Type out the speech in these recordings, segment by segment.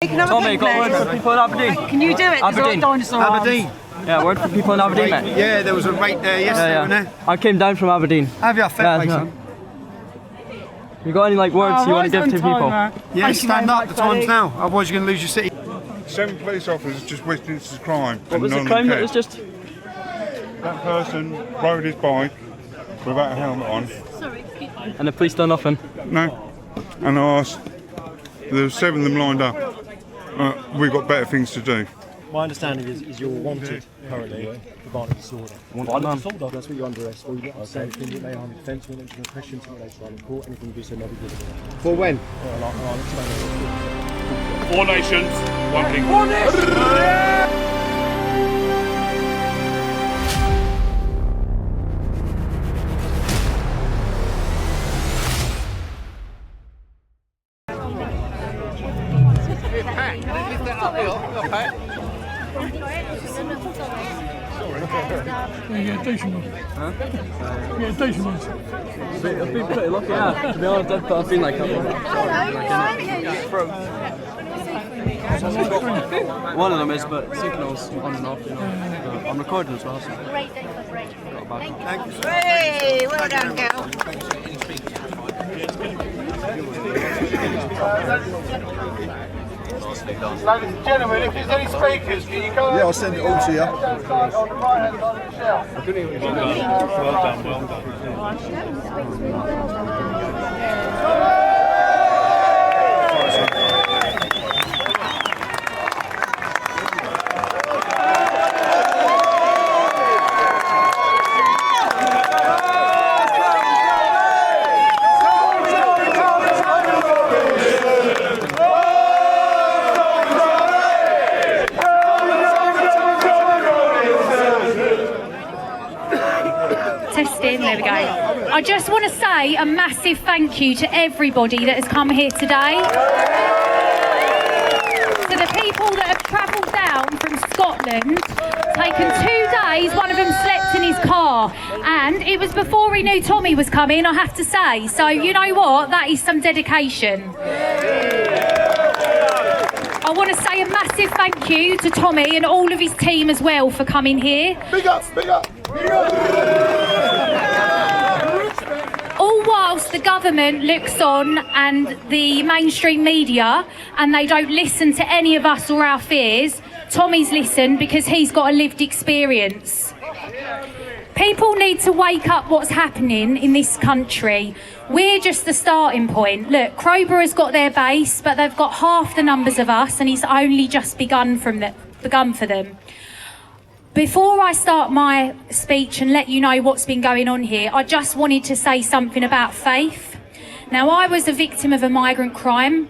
Tommy, got a word for people in Aberdeen? Can you do it? Aberdeen. Aberdeen. Yeah, word for people in Aberdeen, mate. Yeah, there was a rate there yesterday, wasn't there? I came down from Aberdeen. Have you? Fair play, no. son. You got any words you want to give to people? Yeah, stand up. The time's now. Otherwise, you're going to lose your city. 7 police officers just witnessed a crime. What was the crime that was just? That person rode his bike without a helmet on. And the police done nothing? No. And I asked, there were 7 of them lined up. We've got better things to do. My understanding is you're wanted currently for violent disorder. Violent disorder? That's what you're under arrest for. You don't say anything that may harm the defence, you mention a question to later on in court, anything you do so never good. For when? I'll explain it. 4 nations, 1 king. Yeah, decent one. Huh? Yeah, decent ones. I've been pretty lucky, yeah. To be honest, I've been one of them is, but signals on and off, you know. I'm recording as well, so. Great day for Braintree. Thank you. Hey, well done, girl. Ladies and gentlemen, if there's any speakers, can you go? Yeah, I'll send it all to you. On the right hand side of the shelf. Testing, there we go. I just want to say a massive thank you to everybody that has come here today. To the people that have travelled down from Scotland, taken 2 days, one of them slept in his car, and it was before he knew Tommy was coming, I have to say. So you know what, that is some dedication. I want to say a massive thank you to Tommy and all of his team as well for coming here. Big up, big up, big up. All whilst the government looks on and the mainstream media and they don't listen to any of us or our fears, Tommy's listened because he's got a lived experience. People need to wake up what's happening in this country. We're just the starting point. Look, Crowborough's got their base, but they've got half the numbers of us and it's only just begun for them. Before I start my speech and let you know what's been going on here, I just wanted to say something about faith. Now, I was a victim of a migrant crime,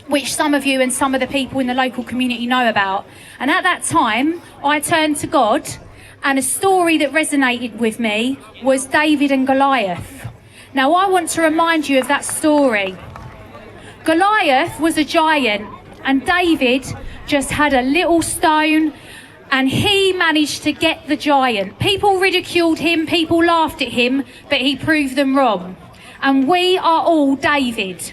which some of you and some of the people in the local community know about. And at that time, I turned to God, and a story that resonated with me was David and Goliath. Now, I want to remind you of that story. Goliath was a giant, and David just had a little stone, and he managed to get the giant. People ridiculed him, people laughed at him, but he proved them wrong. And we are all David.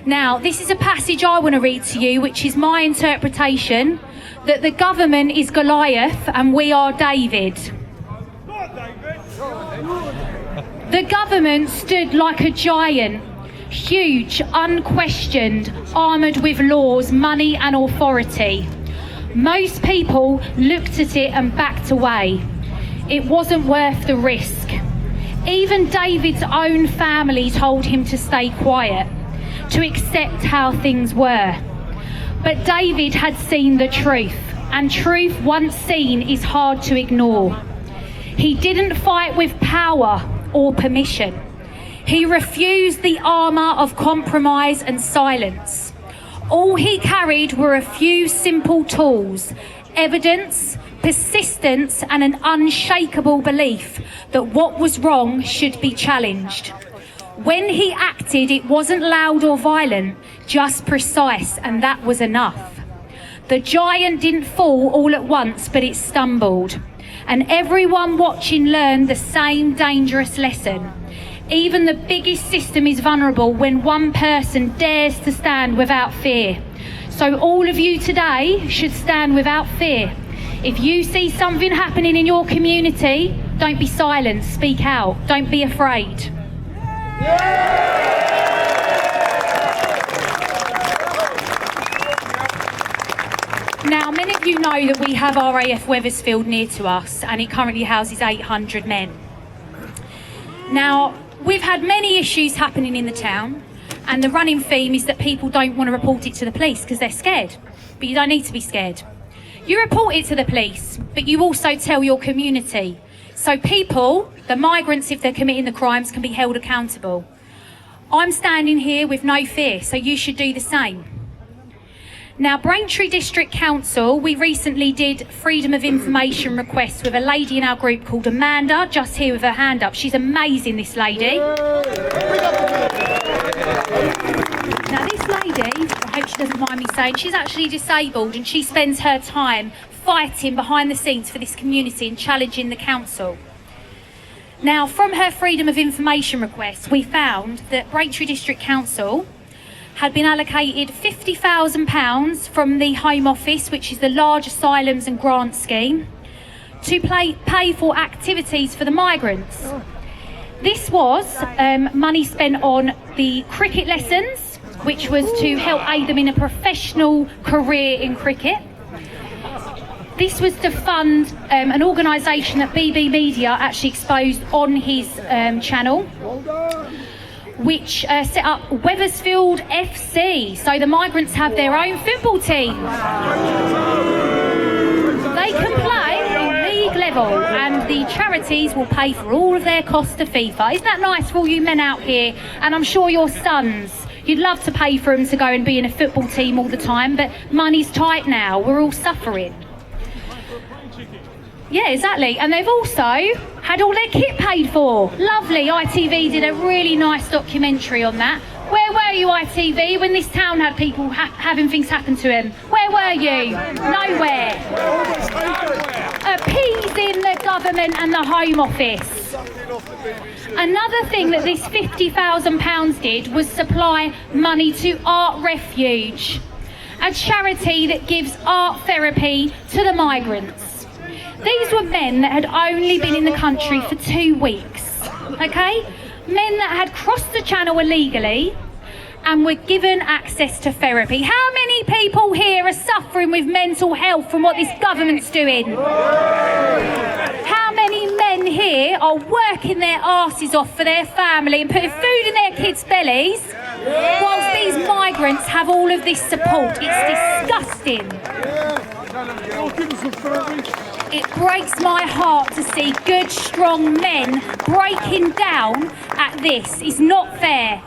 Now, this is a passage I want to read to you, which is my interpretation, that the government is Goliath and we are David. The government stood like a giant, huge, unquestioned, armoured with laws, money and authority. Most people looked at it and backed away. It wasn't worth the risk. Even David's own family told him to stay quiet, to accept how things were. But David had seen the truth, and truth once seen is hard to ignore. He didn't fight with power or permission. He refused the armour of compromise and silence. All he carried were a few simple tools: evidence, persistence, and an unshakable belief that what was wrong should be challenged. When he acted, it wasn't loud or violent, just precise, and that was enough. The giant didn't fall all at once, but it stumbled. And everyone watching learned the same dangerous lesson. Even the biggest system is vulnerable when one person dares to stand without fear. So all of you today should stand without fear. If you see something happening in your community, don't be silent, speak out, don't be afraid. Now, many of you know that we have RAF Wethersfield near to us, and it currently houses 800 men. Now, we've had many issues happening in the town, and the running theme is that people don't want to report it to the police because they're scared. But you don't need to be scared. You report it to the police, but you also tell your community. So people, the migrants, if they're committing the crimes, can be held accountable. I'm standing here with no fear, so you should do the same. Now, Braintree District Council, we recently did freedom of information requests with a lady in our group called Amanda, just here with her hand up. She's amazing, this lady. Now, this lady, I hope she doesn't mind me saying, she's actually disabled, and she spends her time fighting behind the scenes for this community and challenging the council. Now, from her freedom of information request, we found that Braintree District Council had been allocated £50,000 from the Home Office, which is the large asylums and grant scheme, to pay for activities for the migrants. This was money spent on the cricket lessons, which was to help aid them in a professional career in cricket. This was to fund an organisation that BB Media actually exposed on his channel, which set up Wethersfield FC, so the migrants have their own football team. They can play in league level, and the charities will pay for all of their costs to FIFA. Isn't that nice for all you men out here? And I'm sure your sons, you'd love to pay for them to go and be in a football team all the time, but money's tight now, we're all suffering. Yeah, exactly. And they've also had all their kit paid for. Lovely. ITV did a really nice documentary on that. Where were you, ITV, when this town had people having things happen to them? Where were you? Nowhere. Appeasing the government and the Home Office. Another thing that this £50,000 did was supply money to Art Refuge, a charity that gives art therapy to the migrants. These were men that had only been in the country for 2 weeks, okay? Men that had crossed the channel illegally and were given access to therapy. How many people here are suffering with mental health from what this government's doing? How many men here are working their arses off for their family and putting food in their kids' bellies whilst these migrants have all of this support? It's disgusting. It breaks my heart to see good, strong men breaking down at this. It's not fair.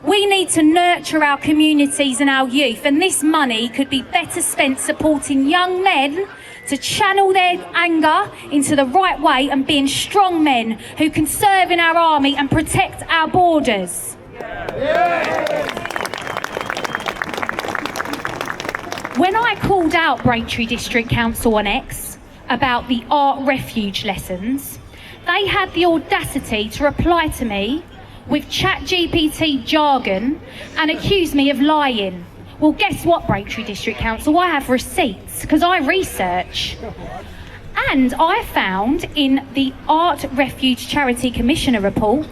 We need to nurture our communities and our youth, and this money could be better spent supporting young men to channel their anger into the right way and being strong men who can serve in our army and protect our borders. When I called out Braintree District Council on X about the Art Refuge lessons, they had the audacity to reply to me with ChatGPT jargon and accuse me of lying. Well, guess what, Braintree District Council? I have receipts because I research. And I found in the Art Refuge Charity Commissioner report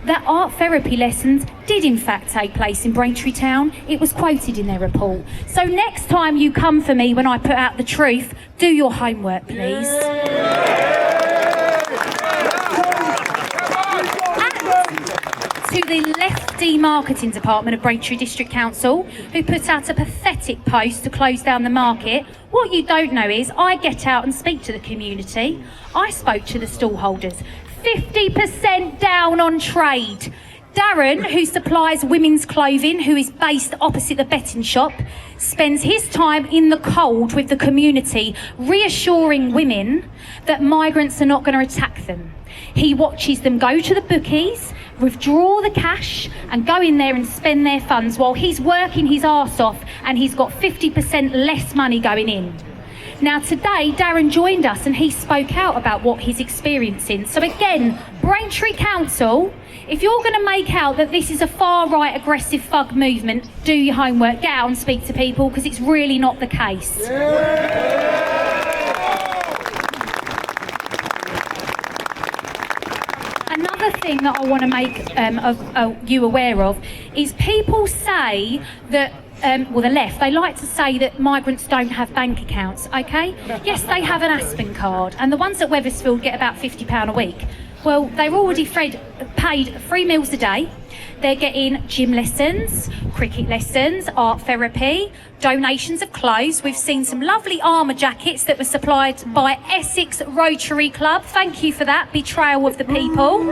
that art therapy lessons did in fact take place in Braintree Town. It was quoted in their report. So next time you come for me when I put out the truth, do your homework, please. To the lefty marketing department of Braintree District Council, who put out a pathetic post to close down the market. What you don't know is I get out and speak to the community. I spoke to the stallholders. 50% down on trade. Darren, who supplies women's clothing, who is based opposite the betting shop, spends his time in the cold with the community, reassuring women that migrants are not going to attack them. He watches them go to the bookies, withdraw the cash and go in there and spend their funds while he's working his arse off and he's got 50% less money going in. Now today, Darren joined us and he spoke out about what he's experiencing. So again, Braintree Council, if you're going to make out that this is a far-right aggressive thug movement, do your homework, get out and speak to people, because it's really not the case. Another thing that I want to make you aware of is people say that well, the left, they like to say that migrants don't have bank accounts, okay? Yes, they have an Aspen card, and the ones at Wethersfield get about £50 a week. Well, they're already paid 3 meals a day. They're getting gym lessons, cricket lessons, art therapy, donations of clothes. We've seen some lovely armour jackets that were supplied by Essex Rotary Club. Thank you for that, betrayal of the people.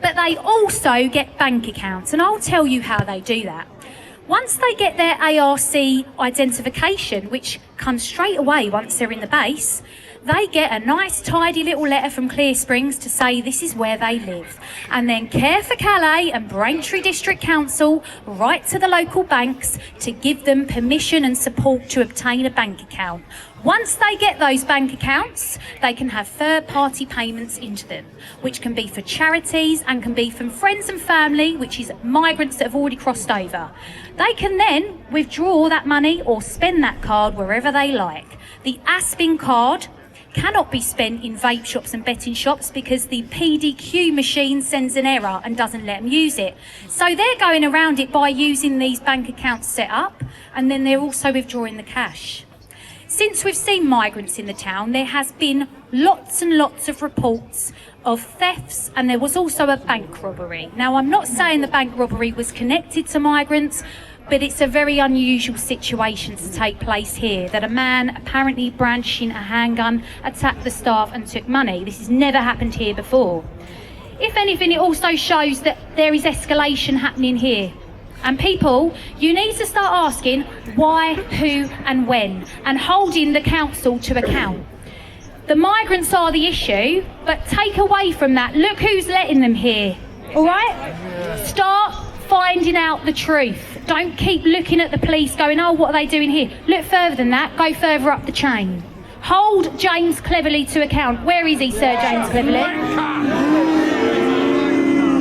But they also get bank accounts, and I'll tell you how they do that. Once they get their ARC identification, which comes straight away once they're in the base, they get a nice tidy little letter from Clear Springs to say this is where they live. And then Care for Calais and Braintree District Council write to the local banks to give them permission and support to obtain a bank account. Once they get those bank accounts, they can have third-party payments into them, which can be for charities and can be from friends and family, which is migrants that have already crossed over. They can then withdraw that money or spend that card wherever they like. The Aspen card cannot be spent in vape shops and betting shops because the PDQ machine sends an error and doesn't let them use it. So they're going around it by using these bank accounts set up, and then they're also withdrawing the cash. Since we've seen migrants in the town, there has been lots and lots of reports of thefts, and there was also a bank robbery. Now, I'm not saying the bank robbery was connected to migrants, but it's a very unusual situation to take place here, that a man apparently brandishing a handgun attacked the staff and took money. This has never happened here before. If anything, it also shows that there is escalation happening here. And people, you need to start asking why, who and when, and holding the council to account. The migrants are the issue, but take away from that, look who's letting them here, all right? Start finding out the truth. Don't keep looking at the police going, oh, what are they doing here? Look further than that, go further up the chain. Hold James Cleverly to account. Where is he, Sir James Cleverly?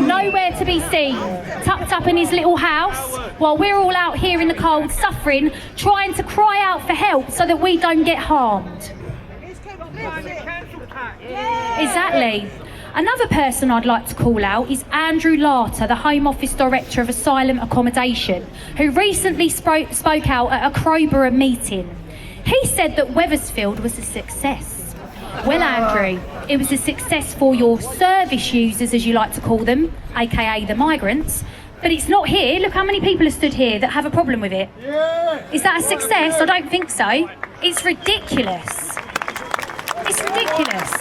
Nowhere to be seen, tucked up in his little house, while we're all out here in the cold suffering, trying to cry out for help so that we don't get harmed. Exactly. Another person I'd like to call out is Andrew Larter, the Home Office Director of Asylum Accommodation, who recently spoke out at a Crowborough meeting. He said that Wethersfield was a success. Well, Andrew, it was a success for your service users, as you like to call them, aka the migrants, but it's not here. Look how many people are stood here that have a problem with it. Is that a success? I don't think so. It's ridiculous. It's ridiculous.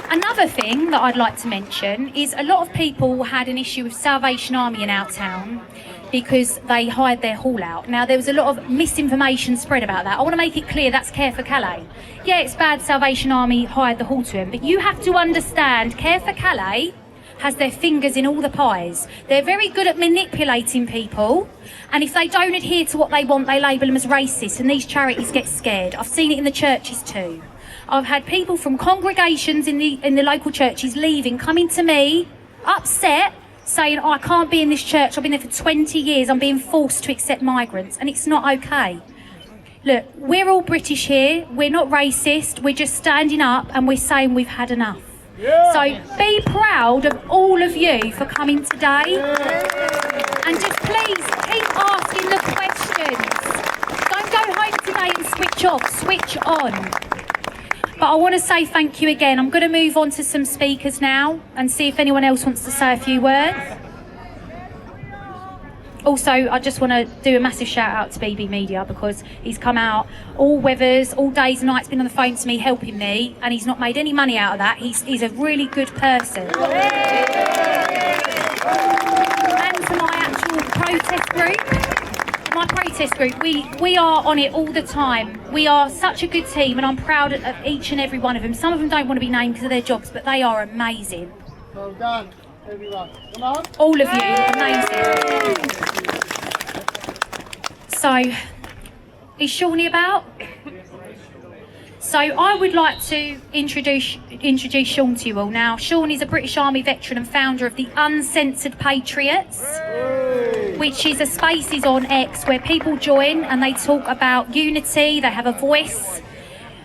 Another thing that I'd like to mention is a lot of people had an issue with Salvation Army in our town because they hired their hall out. Now, there was a lot of misinformation spread about that. I want to make it clear that's Care for Calais. Yeah, it's bad Salvation Army hired the hall to them, but you have to understand Care for Calais has their fingers in all the pies. They're very good at manipulating people, and if they don't adhere to what they want, they label them as racist, and these charities get scared. I've seen it in the churches too. I've had people from congregations in the local churches leaving, coming to me, upset, saying, oh, I can't be in this church, I've been there for 20 years, I'm being forced to accept migrants, and it's not okay. Look, we're all British here, we're not racist, we're just standing up and we're saying we've had enough. So be proud of all of you for coming today, and just please keep asking the questions. Don't go home today and switch off, switch on. But I want to say thank you again. I'm going to move on to some speakers now and see if anyone else wants to say a few words. Also, I just want to do a massive shout out to BB Media, because he's come out all weathers, all days and nights, been on the phone to me, helping me, and he's not made any money out of that. He's a really good person. And to my actual protest group, my protest group, we are on it all the time. We are such a good team, and I'm proud of each and every one of them. Some of them don't want to be named because of their jobs, but they are amazing. Well done, everyone. Come on. All of you, amazing. So, is Shawnee about? So I would like to introduce Sean to you all. Now, Sean is a British Army veteran and founder of the Uncensored Patriots, which is a Spaces on X where people join and they talk about unity, they have a voice.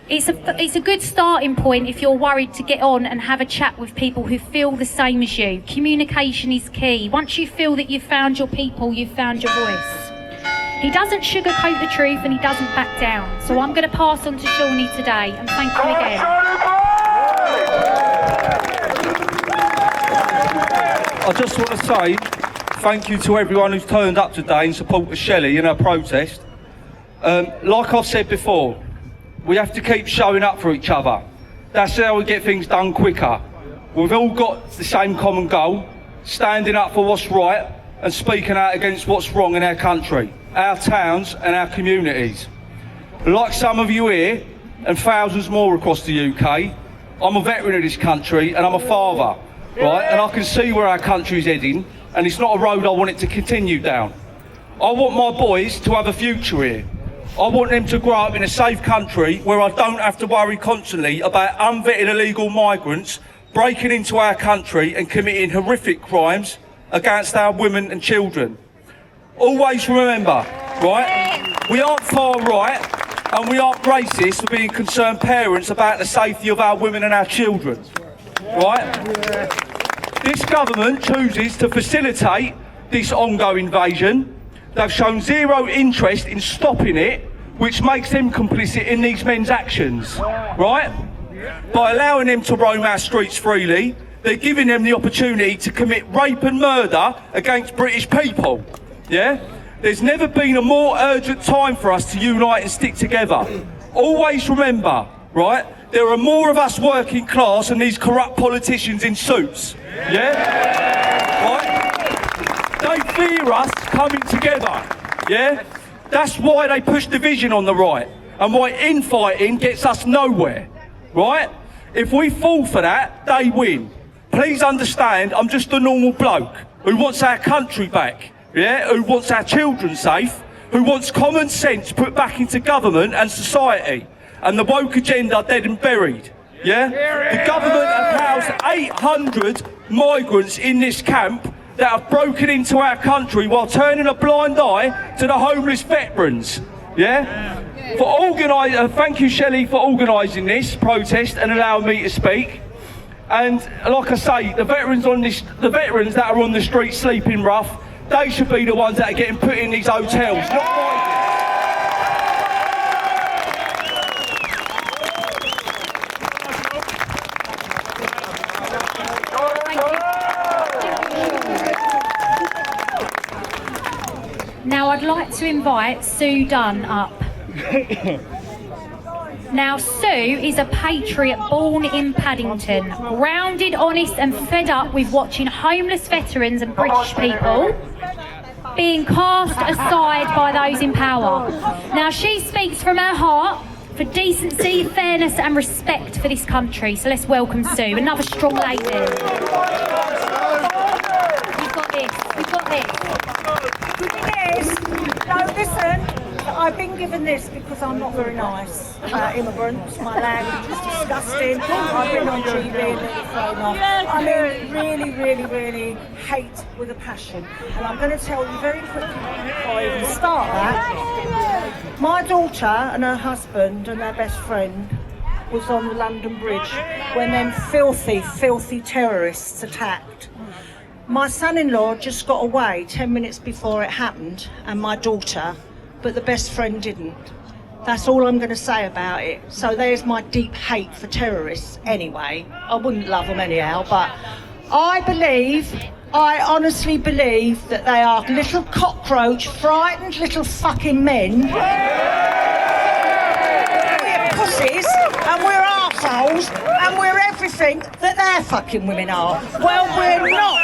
It's a good starting point if you're worried to get on and have a chat with people who feel the same as you. Communication is key. Once you feel that you've found your people, you've found your voice. He doesn't sugarcoat the truth and he doesn't back down. So I'm going to pass on to Shawnee today, and thank you again. I just want to say thank you to everyone who's turned up today in support of Shelley in her protest. Like I've said before, we have to keep showing up for each other. That's how we get things done quicker. We've all got the same common goal, standing up for what's right and speaking out against what's wrong in our country, our towns and our communities. Like some of you here, and thousands more across the UK, I'm a veteran of this country and I'm a father, right? And I can see where our country's heading, and it's not a road I want it to continue down. I want my boys to have a future here. I want them to grow up in a safe country where I don't have to worry constantly about unvetted illegal migrants breaking into our country and committing horrific crimes against our women and children. Always remember, right, we aren't far right and we aren't racist for being concerned parents about the safety of our women and our children, right? This government chooses to facilitate this ongoing invasion. They've shown zero interest in stopping it, which makes them complicit in these men's actions, right? By allowing them to roam our streets freely, they're giving them the opportunity to commit rape and murder against British people, yeah? There's never been a more urgent time for us to unite and stick together. Always remember, right, there are more of us working class than these corrupt politicians in suits, yeah? Right? They fear us coming together, yeah? That's why they push division on the right and why infighting gets us nowhere, right? If we fall for that, they win. Please understand, I'm just a normal bloke who wants our country back, yeah? Who wants our children safe, who wants common sense put back into government and society, and the woke agenda dead and buried, yeah? The government have housed 800 migrants in this camp that have broken into our country while turning a blind eye to the homeless veterans, yeah? Thank you, Shelley, for organising this protest and allowing me to speak. And like I say, the veterans that are on the street sleeping rough, they should be the ones that are getting put in these hotels, not migrants. Now I'd like to invite Sue Dunn up. Now Sue is a patriot born in Paddington, grounded, honest and fed up with watching homeless veterans and British people being cast aside by those in power. Now she speaks from her heart for decency, fairness and respect for this country. So let's welcome Sue, another strong lady. You've got this, you've got this. No, listen, I've been given this because I'm not very nice. Immigrants, my language is disgusting. I've been on TV and nearly thrown off. I mean, really, really, really hate with a passion. And I'm going to tell you very quickly before I even start that. My daughter and her husband and their best friend was on the London Bridge when them filthy, filthy terrorists attacked. My son-in-law just got away 10 minutes before it happened, and my daughter, but the best friend didn't. That's all I'm going to say about it. So there's my deep hate for terrorists anyway. I wouldn't love them anyhow, but I honestly believe that they are little cockroach, frightened little fucking men. We're pussies, and we're arseholes, and we're everything that their fucking women are. Well, we're not.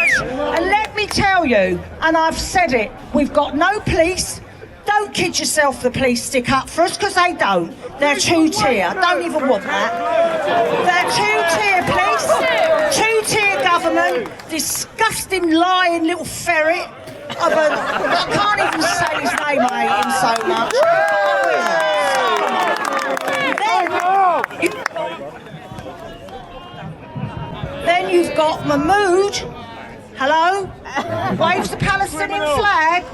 And let me tell you, and I've said it, we've got no police. Don't kid yourself the police stick up for us, because they don't. They're two-tier. Don't even want that. They're two-tier police, two-tier government, disgusting lying little ferret of a... I can't even say his name, I hate him so much. Then you've got Mahmood, hello, waves the Palestinian flag,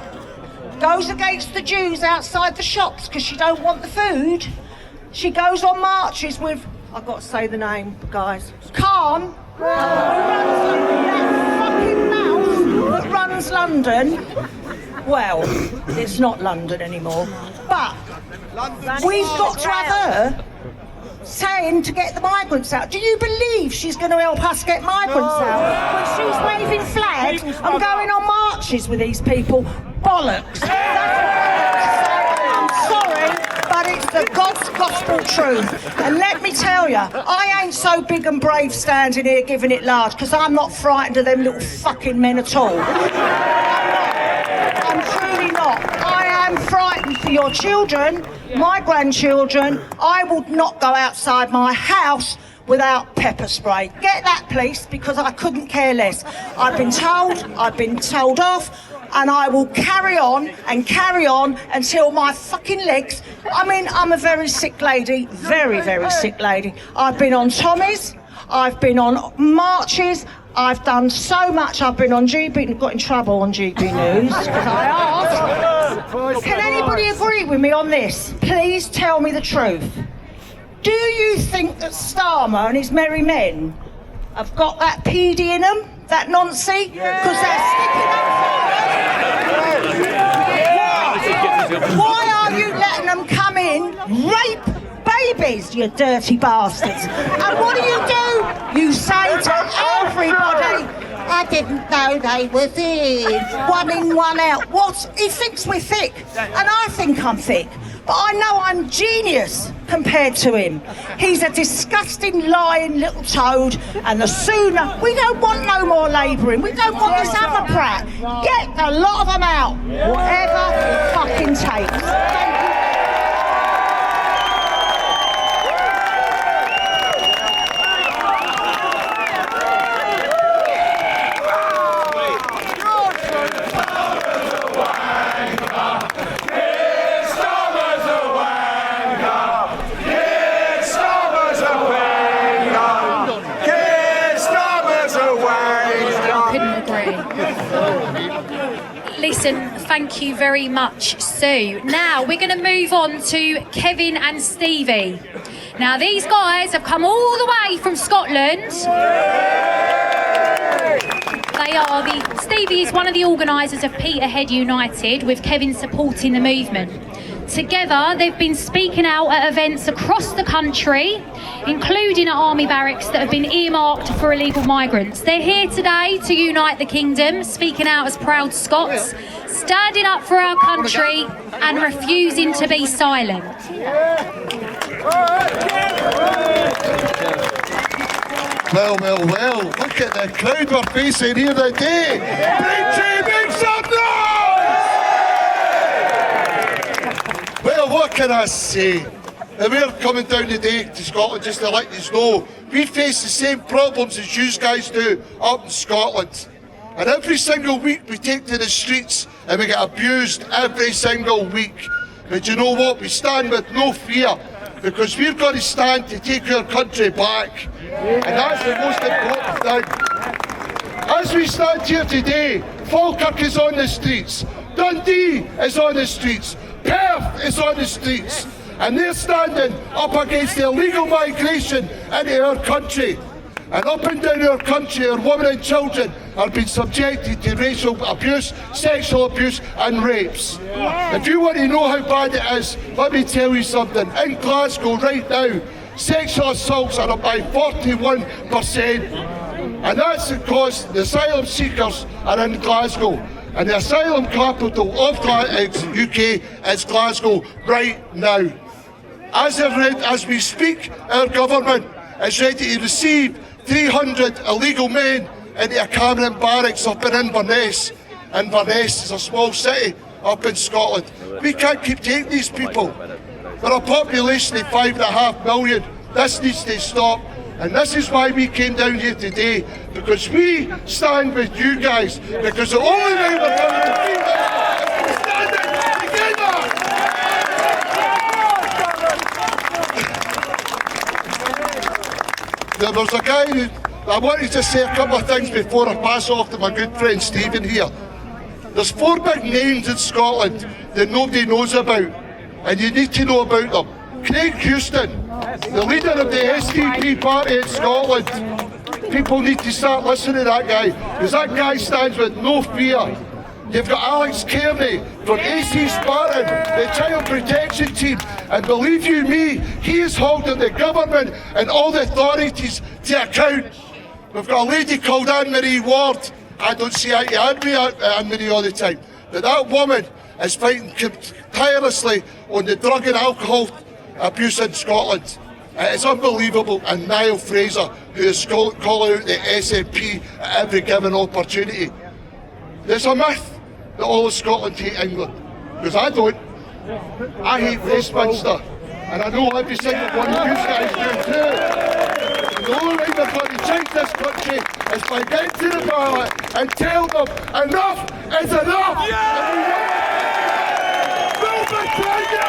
goes against the Jews outside the shops because she don't want the food. She goes on marches with, I've got to say the name, guys, Khan, who runs that fucking mouse that runs London. Well, it's not London anymore, but we've got to have her saying to get the migrants out. Do you believe she's going to help us get migrants out when she's waving flags and going on marches with these people? Bollocks. I'm sorry, but it's the God's gospel truth. And let me tell you, I ain't so big and brave standing here giving it large, because I'm not frightened of them little fucking men at all. I'm truly not. I am frightened for your children, my grandchildren. I would not go outside my house without pepper spray. Get that, please, because I couldn't care less. I've been told off, and I will carry on until my fucking legs... I mean, I'm a very sick lady, very, very sick lady. I've been on Tommy's, I've been on marches, I've done so much. I've been on GB, got in trouble on GB News because I asked. Can anybody agree with me on this? Please tell me the truth. Do you think that Starmer and his merry men have got that PD in them, that Nancy? Because they're sticking up. Why are you letting them come in, rape babies, you dirty bastards? And what do? You say to everybody, I didn't know they were there. One in, one out. What? He thinks we're thick, and I think I'm thick. But I know I'm genius compared to him. He's a disgusting, lying little toad, and the sooner... We don't want no more labouring. We don't want this other prat. Get a lot of them out. Whatever it fucking takes. Thank you. Listen, thank you very much, Sue. Now, we're going to move on to Kevin and Stevie. Now, these guys have come all the way from Scotland. Stevie is one of the organisers of Peterhead United, with Kevin supporting the movement. Together, they've been speaking out at events across the country, including at army barracks that have been earmarked for illegal migrants. They're here today to unite the kingdom, speaking out as proud Scots, standing up for our country and refusing to be silent. Well, look at the crowd we're facing here today. Braintree, make some noise! Well, what can I say? We're coming down today to Scotland just to let you know we face the same problems as you guys do up in Scotland. And every single week we take to the streets and we get abused every single week. But you know what? We stand with no fear, because we've got to stand to take our country back. And that's the most important thing. As we stand here today, Falkirk is on the streets, Dundee is on the streets, Perth is on the streets, and they're standing up against the illegal migration into our country. And up and down our country, our women and children are being subjected to racial abuse, sexual abuse and rapes. If you want to know how bad it is, let me tell you something. In Glasgow right now, sexual assaults are up by 41%. And that's because the asylum seekers are in Glasgow. And the asylum capital of UK is Glasgow right now. As we speak, our government is ready to receive 300 illegal men into a Cameron barracks up in Inverness. Inverness is a small city up in Scotland. We can't keep taking these people. We're a population of 5.5 million. This needs to stop. And this is why we came down here today, because we stand with you guys, because the only way we're going to do this is standing together. there was a guy who, I wanted to say a couple of things before I pass off to my good friend Stephen here. There's 4 big names in Scotland that nobody knows about, and you need to know about them. Craig Houston, the leader of the SDP party in Scotland. People need to start listening to that guy, because that guy stands with no fear. You've got Alex Kearney from AC Spartan, the child protection team, and believe you me, he is holding the government and all the authorities to account. We've got a lady called Anne-Marie Ward. I don't see eye to eye with Anne-Marie all the time, but that woman is fighting tirelessly on the drug and alcohol abuse in Scotland. It's unbelievable, and Niall Fraser, who is calling out the SNP at every given opportunity. There's a myth that all of Scotland hate England, because I don't. I hate Westminster, and I know every single one of you guys do too. And the only way we're going to change this country is by getting to the ballot and tell them enough is enough! Move the trigger!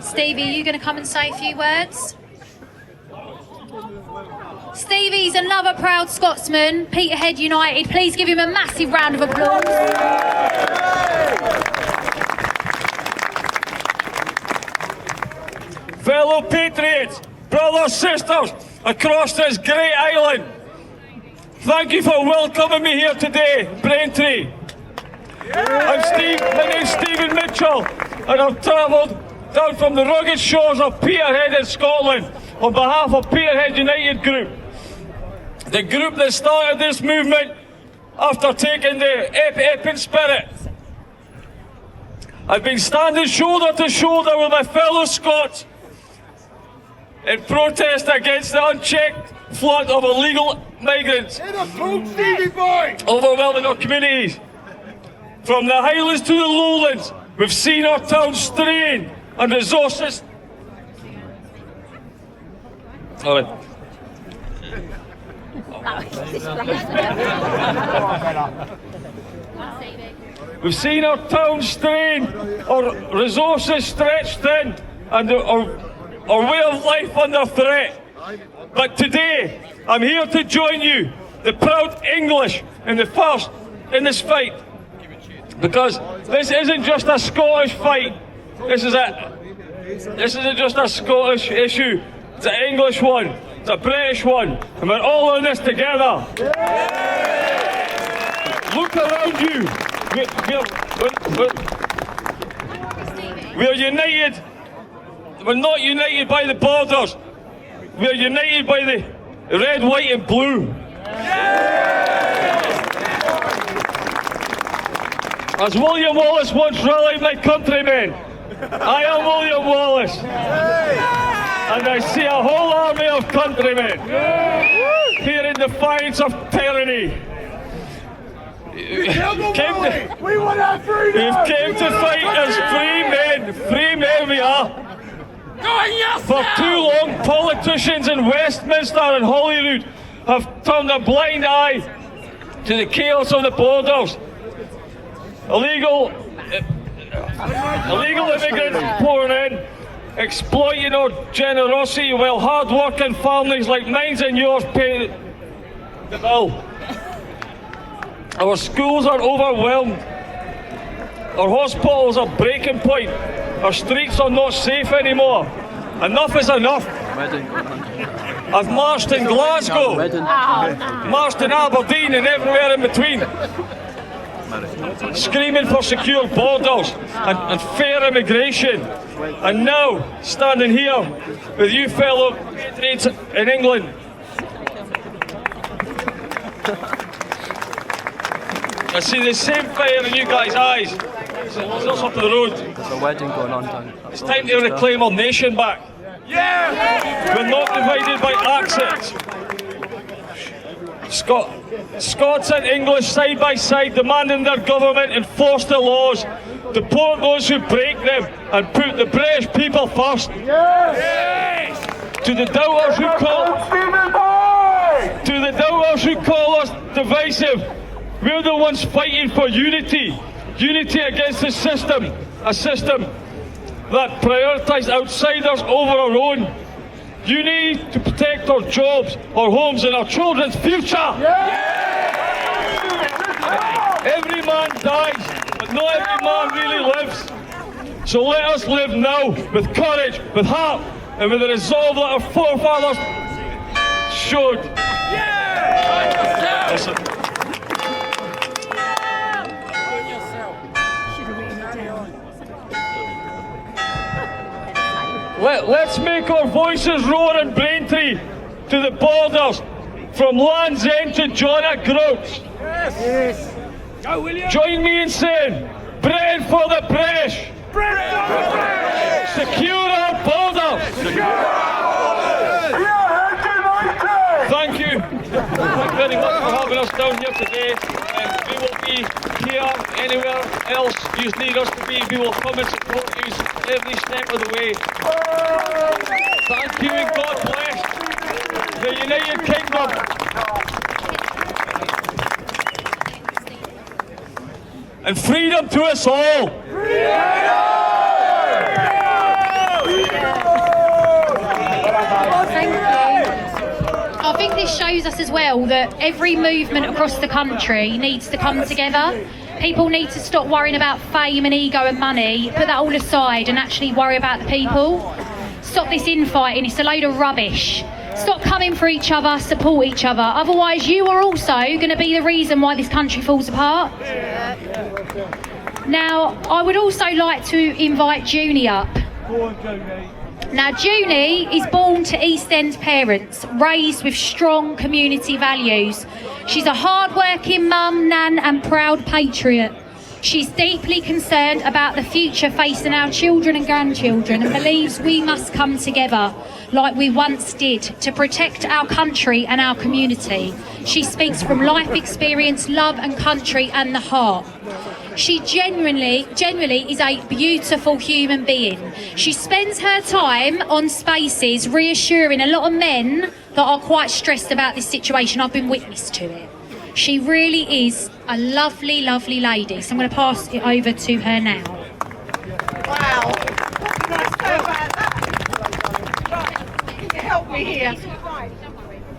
Stevie, are you going to come and say a few words? Stevie's another proud Scotsman, Peterhead United. Please give him a massive round of applause. Fellow patriots, brothers, sisters, across this great island, thank you for welcoming me here today, Braintree. My name's Stephen Mitchell, and I've travelled down from the rugged shores of Peterhead in Scotland on behalf of Peterhead United Group, the group that started this movement after taking the Epping spirit. I've been standing shoulder to shoulder with my fellow Scots in protest against the unchecked flood of illegal migrants overwhelming our communities. From the Highlands to the Lowlands, we've seen our towns strained and resources. We've seen our towns strained, our resources stretched thin, and our way of life under threat. But today, I'm here to join you, the proud English, in this fight. Because this isn't just a Scottish fight. This isn't just a Scottish issue. It's an English one. It's a British one. And we're all in this together. Look around you. We're united. We're not united by the borders. We're united by the red, white and blue. As William Wallace once rallied my countrymen, I am William Wallace, and I see a whole army of countrymen here in defiance of tyranny. You've came to fight as free men we are. For too long, politicians in Westminster and Holyrood have turned a blind eye to the chaos of the borders. Illegal immigrants pouring in, exploiting our generosity, while hard-working families like mine and yours pay the bill. Our schools are overwhelmed. Our hospitals are breaking point. Our streets are not safe anymore. Enough is enough. I've marched in Glasgow, marched in Aberdeen and everywhere in between, screaming for secure borders and fair immigration. And now, standing here with you fellow patriots in England, I see the same fire in you guys' eyes. It's us up the road. There's a wedding going on down. It's time to reclaim our nation back. Yeah! We're not divided by accents. Scots and English side by side, demanding their government enforce the laws, deport those who break them, and put the British people first. Yes! To the doubters who call us divisive, We're the ones fighting for unity. Unity against the system. A system that prioritises outsiders over our own. Unity to protect our jobs, our homes and our children's future. Every man dies, but not every man really lives. So let us live now with courage, with heart, and with the resolve that our forefathers showed. Listen. Let's make our voices roar in Braintree to the borders, from Land's End to John at Groats. Yes. Go, William. Join me in saying, Britain for the British. Britain for the British. Secure our borders. Secure our borders. Thank you. Thank you very much for having us down here today. We will be here, anywhere else you need us to be. We will come and support you every step of the way. Thank you and God bless the United Kingdom. And freedom to us all. Thank you. I think this shows us as well that every movement across the country needs to come together. People need to stop worrying about fame and ego and money, put that all aside and actually worry about the people. Stop this infighting, it's a load of rubbish. Stop coming for each other, support each other. Otherwise you are also going to be the reason why this country falls apart. Now, I would also like to invite Junie up. Now, Junie is born to East End parents, raised with strong community values. She's a hard-working mum, nan and proud patriot. She's deeply concerned about the future facing our children and grandchildren and believes we must come together like we once did to protect our country and our community. She speaks from life experience, love and country and the heart. She genuinely is a beautiful human being. She spends her time on spaces reassuring a lot of men that are quite stressed about this situation. I've been witness to it. She really is a lovely, lovely lady. So I'm going to pass it over to her now. Wow. What can I say about that? Right, can you help me here? Right.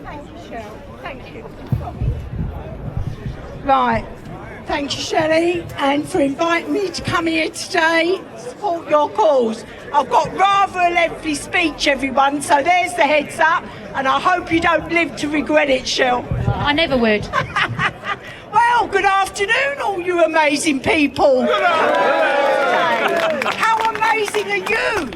Thank you, Cheryl. Thank you. Right. Thank you, Shelley, and for inviting me to come here today, support your cause. I've got rather a lengthy speech, everyone, so there's the heads up, and I hope you don't live to regret it, Shell. I never would. Well, good afternoon, all you amazing people. How amazing are you?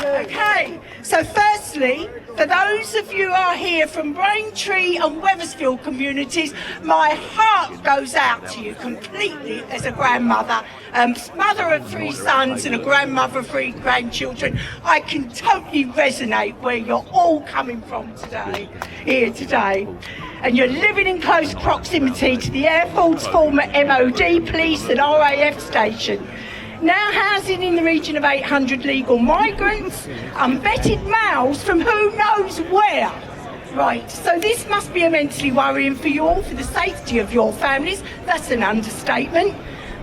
Okay, so firstly, for those of you who are here from Braintree and Wethersfield communities, my heart goes out to you completely as a grandmother, mother of 3 sons and a grandmother of 3 grandchildren. I can totally resonate where you're all coming from today, here today. And you're living in close proximity to the airport's former MOD, police and RAF station. Now housing in the region of 800 legal migrants, unvetted males from who knows where. Right, so this must be immensely worrying for you all, for the safety of your families. That's an understatement.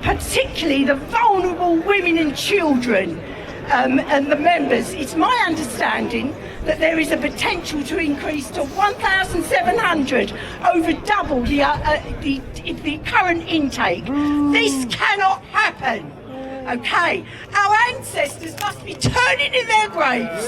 Particularly the vulnerable women and children and the members. It's my understanding that there is a potential to increase to 1,700, over double the current intake. This cannot happen. Okay, our ancestors must be turning in their graves.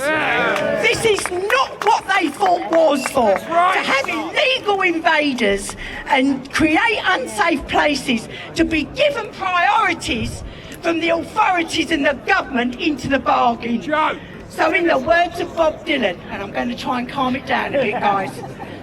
This is not what they fought wars for. To have illegal invaders and create unsafe places, to be given priorities from the authorities and the government into the bargain. So in the words of Bob Dylan, and I'm going to try and calm it down a bit, guys,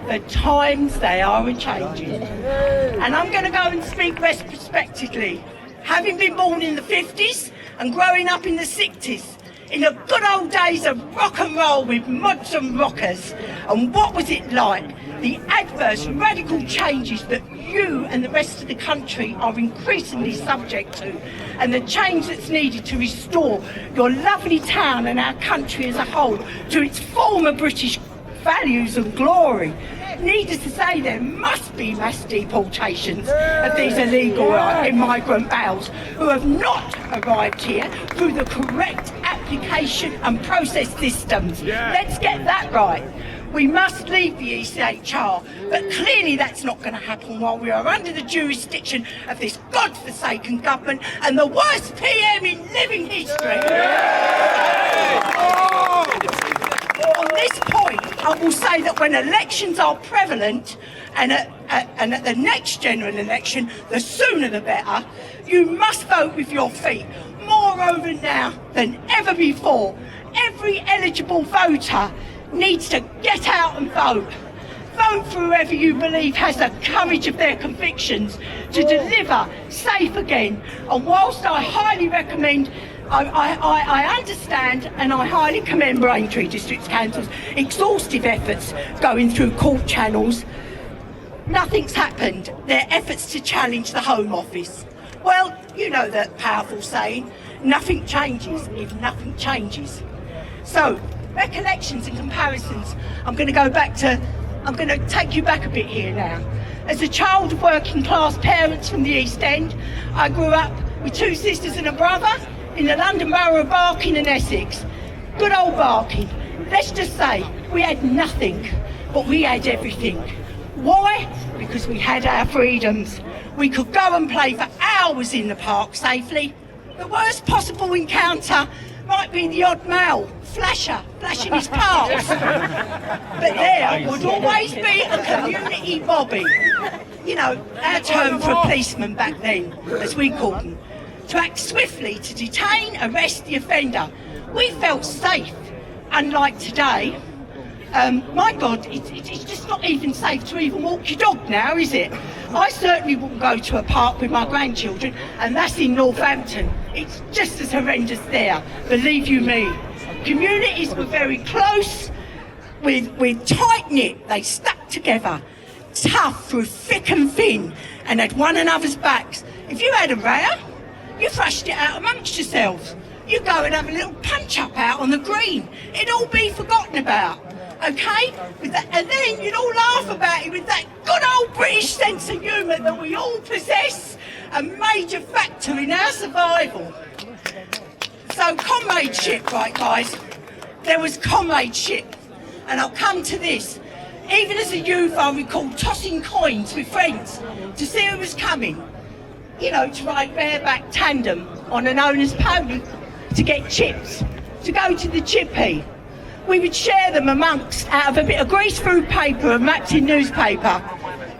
the times they are a-changing. And I'm going to go and speak retrospectively. Having been born in the 50s and growing up in the 60s, in the good old days of rock and roll with mods and rockers, and what was it like? The adverse, radical changes that you and the rest of the country are increasingly subject to, and the change that's needed to restore your lovely town and our country as a whole to its former British values and glory. Needless to say, there must be mass deportations of these illegal immigrant males who have not arrived here through the correct application and process systems. Let's get that right. We must leave the ECHR, but clearly that's not going to happen while we are under the jurisdiction of this godforsaken government and the worst PM in living history. On this point, I will say that when elections are prevalent, and at the next general election, the sooner the better, you must vote with your feet. Moreover now than ever before, every eligible voter needs to get out and vote. Vote for whoever you believe has the courage of their convictions to deliver safe again. And whilst I highly recommend, I understand and I highly commend Braintree District Council's exhaustive efforts going through court channels, nothing's happened. Their efforts to challenge the Home Office. Well, you know that powerful saying, nothing changes if nothing changes. So, recollections and comparisons. I'm going to take you back a bit here now. As a child of working class parents from the East End, I grew up with two sisters and a brother in the London borough of Barking and Essex. Good old Barking. Let's just say we had nothing, but we had everything. Why? Because we had our freedoms. We could go and play for hours in the park safely. The worst possible encounter might be the odd male flashing his pass. But there would always be a community bobby. You know, our term for a policeman back then, as we called them, to act swiftly to detain, arrest the offender. We felt safe, unlike today. My God, it's just not even safe to even walk your dog now, is it? I certainly wouldn't go to a park with my grandchildren, and that's in Northampton. It's just as horrendous there, believe you me. Communities were very close, with tight-knit, they stuck together, tough through thick and thin, and had one another's backs. If you had a row, you thrashed it out amongst yourselves. You go and have a little punch-up out on the green. It'd all be forgotten about. Okay? And then you'd all laugh about it with that good old British sense of humour that we all possess, a major factor in our survival. So comradeship, right guys? There was comradeship. And I'll come to this. Even as a youth, I recall tossing coins with friends to see who was coming. You know, to ride bareback tandem on an owner's pony, to get chips, to go to the chippy. We would share them out of a bit of grease-food paper and wrapped in newspaper.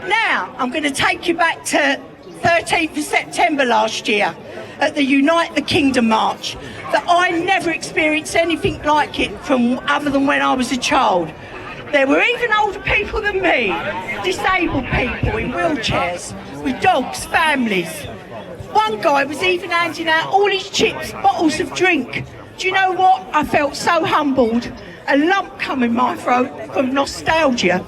Now, I'm going to take you back to 13th of September last year at the Unite the Kingdom March. That I never experienced anything like it from other than when I was a child. There were even older people than me, disabled people in wheelchairs, with dogs, families. One guy was even handing out all his chips, bottles of drink. Do you know what? I felt so humbled. A lump come in my throat from nostalgia.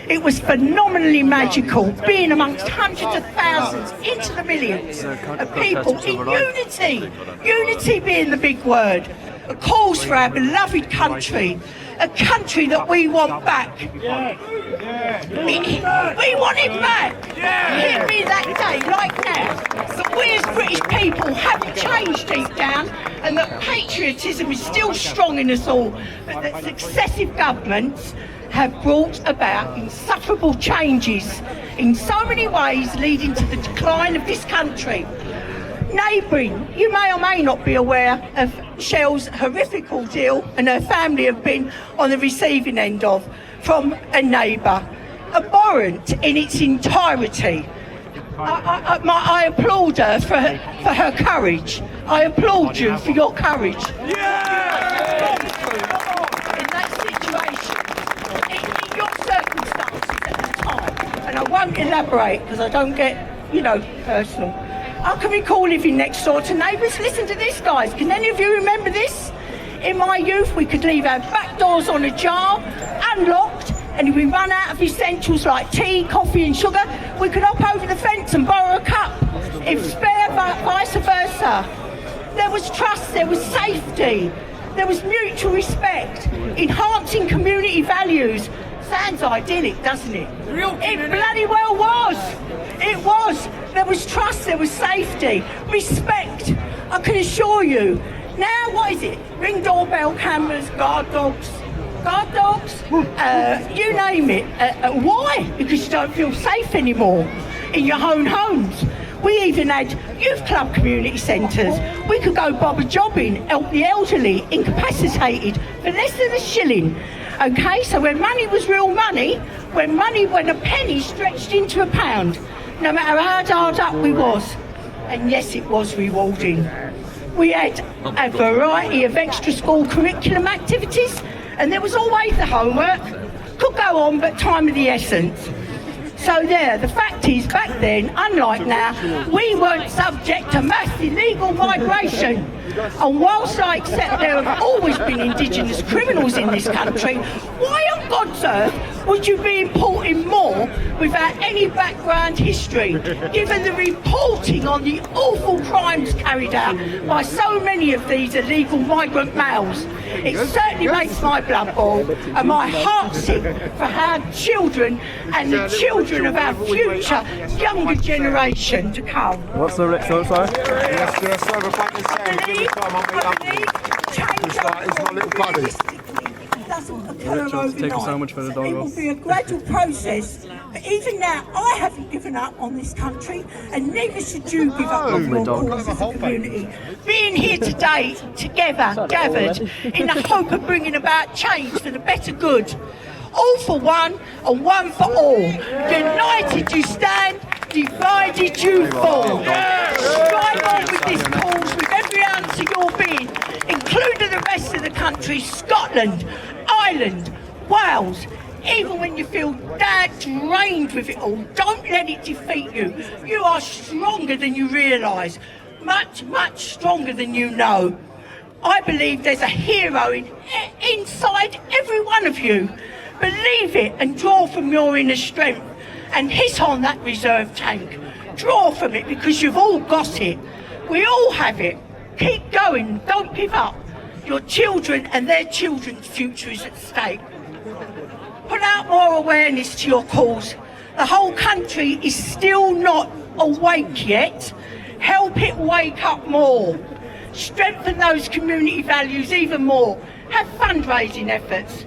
It was phenomenally magical, being amongst hundreds of thousands, into the millions of people in unity. Unity being the big word. A cause for our beloved country. A country that we want back. We want it back. Hear me that day, like now, that we as British people haven't changed deep down, and that patriotism is still strong in us all, but that successive governments have brought about insufferable changes in so many ways, leading to the decline of this country. Neighbouring, you may or may not be aware of Shell's horrific ordeal, and her family have been on the receiving end of, from a neighbour. Abhorrent in its entirety. I applaud her for her courage. I applaud you for your courage. Yeah! In that situation, in your circumstances at the time, and I won't elaborate because I don't get, personal. I can recall living next door to neighbours. Listen to this, guys. Can any of you remember this? In my youth, we could leave our back doors on ajar, unlocked, and if we run out of essentials like tea, coffee and sugar, we could hop over the fence and borrow a cup, if spare, vice versa. There was trust, there was safety, there was mutual respect, enhancing community values, Sounds idyllic, doesn't it? It bloody well was. It was. There was trust, there was safety, respect. I can assure you. Now, what is it? Ring doorbell cameras, guard dogs, you name it. Why? Because you don't feel safe anymore in your own homes. We even had youth club community centres. We could go bobber jobbing, help the elderly, incapacitated, for less than a shilling. Okay, so when money was real money, when a penny stretched into a pound, no matter how hard up we was, and yes, it was rewarding. We had a variety of extra school curriculum activities, and there was always the homework. Could go on, but time of the essence. So there, the fact is, back then, unlike now, we weren't subject to mass illegal migration. And whilst I accept there have always been Indigenous criminals in this country, why on God's earth would you be importing more without any background history, given the reporting on the awful crimes carried out by so many of these illegal migrant males? It certainly makes my blood boil and my heart sick for our children and the children of our future younger generation to come. What's the next one, sorry? Doesn't occur overnight. Take a sandwich for the dog. It will be a gradual process. But even now, I haven't given up on this country, and neither should you give up on your cause as a community. Being here today, together, gathered, in the hope of bringing about change for the better good. All for one, and one for all. United you stand, divided you fall. Strive on with this cause with every ounce of your being, including the rest of the country, Scotland, Ireland, Wales. Even when you feel drained with it all, don't let it defeat you. You are stronger than you realise, much, much stronger than you know. I believe there's a hero inside every one of you. Believe it and draw from your inner strength and hit on that reserve tank. Draw from it because you've all got it. We all have it. Keep going, don't give up. Your children and their children's future is at stake. Put out more awareness to your cause. The whole country is still not awake yet. Help it wake up more. Strengthen those community values even more. Have fundraising efforts.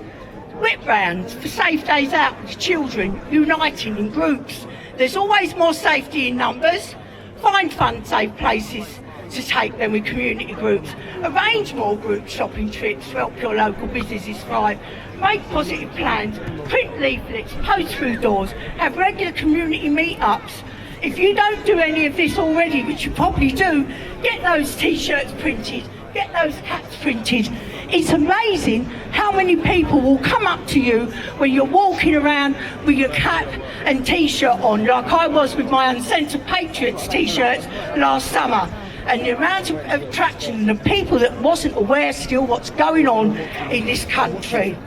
Whip rounds for safe days out with children, uniting in groups. There's always more safety in numbers. Find fun, safe places to take them with community groups. Arrange more group shopping trips to help your local businesses thrive. Make positive plans, print leaflets, post through doors, have regular community meetups. If you don't do any of this already, which you probably do, get those t-shirts printed, get those caps printed. It's amazing how many people will come up to you when you're walking around with your cap and t-shirt on, like I was with my Uncensored Patriots t-shirts last summer. And the amount of attraction and the people that wasn't aware still what's going on in this country.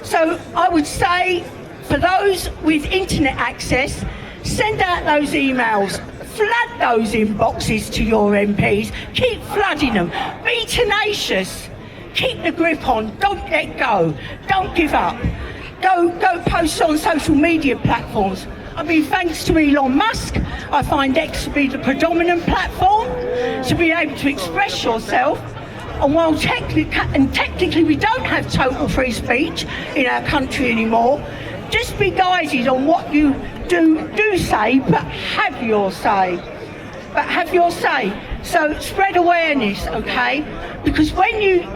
So I would say, for those with internet access, send out those emails, flood those inboxes to your MPs, keep flooding them, be tenacious, keep the grip on, don't let go, don't give up. Go post on social media platforms. I mean, thanks to Elon Musk, I find X to be the predominant platform to be able to express yourself. And while technically we don't have total free speech in our country anymore, just be guided on what you do say, but have your say. So spread awareness, okay? Because when you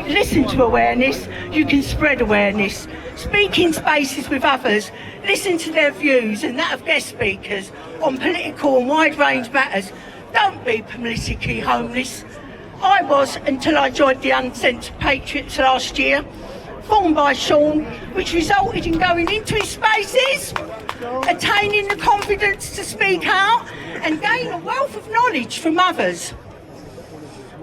listen to awareness, you can spread awareness. Speak in spaces with others, listen to their views and that of guest speakers on political and wide range matters. Don't be politically homeless. I was until I joined the Uncensored Patriots last year, formed by Sean, which resulted in going into his spaces, attaining the confidence to speak out and gain a wealth of knowledge from others.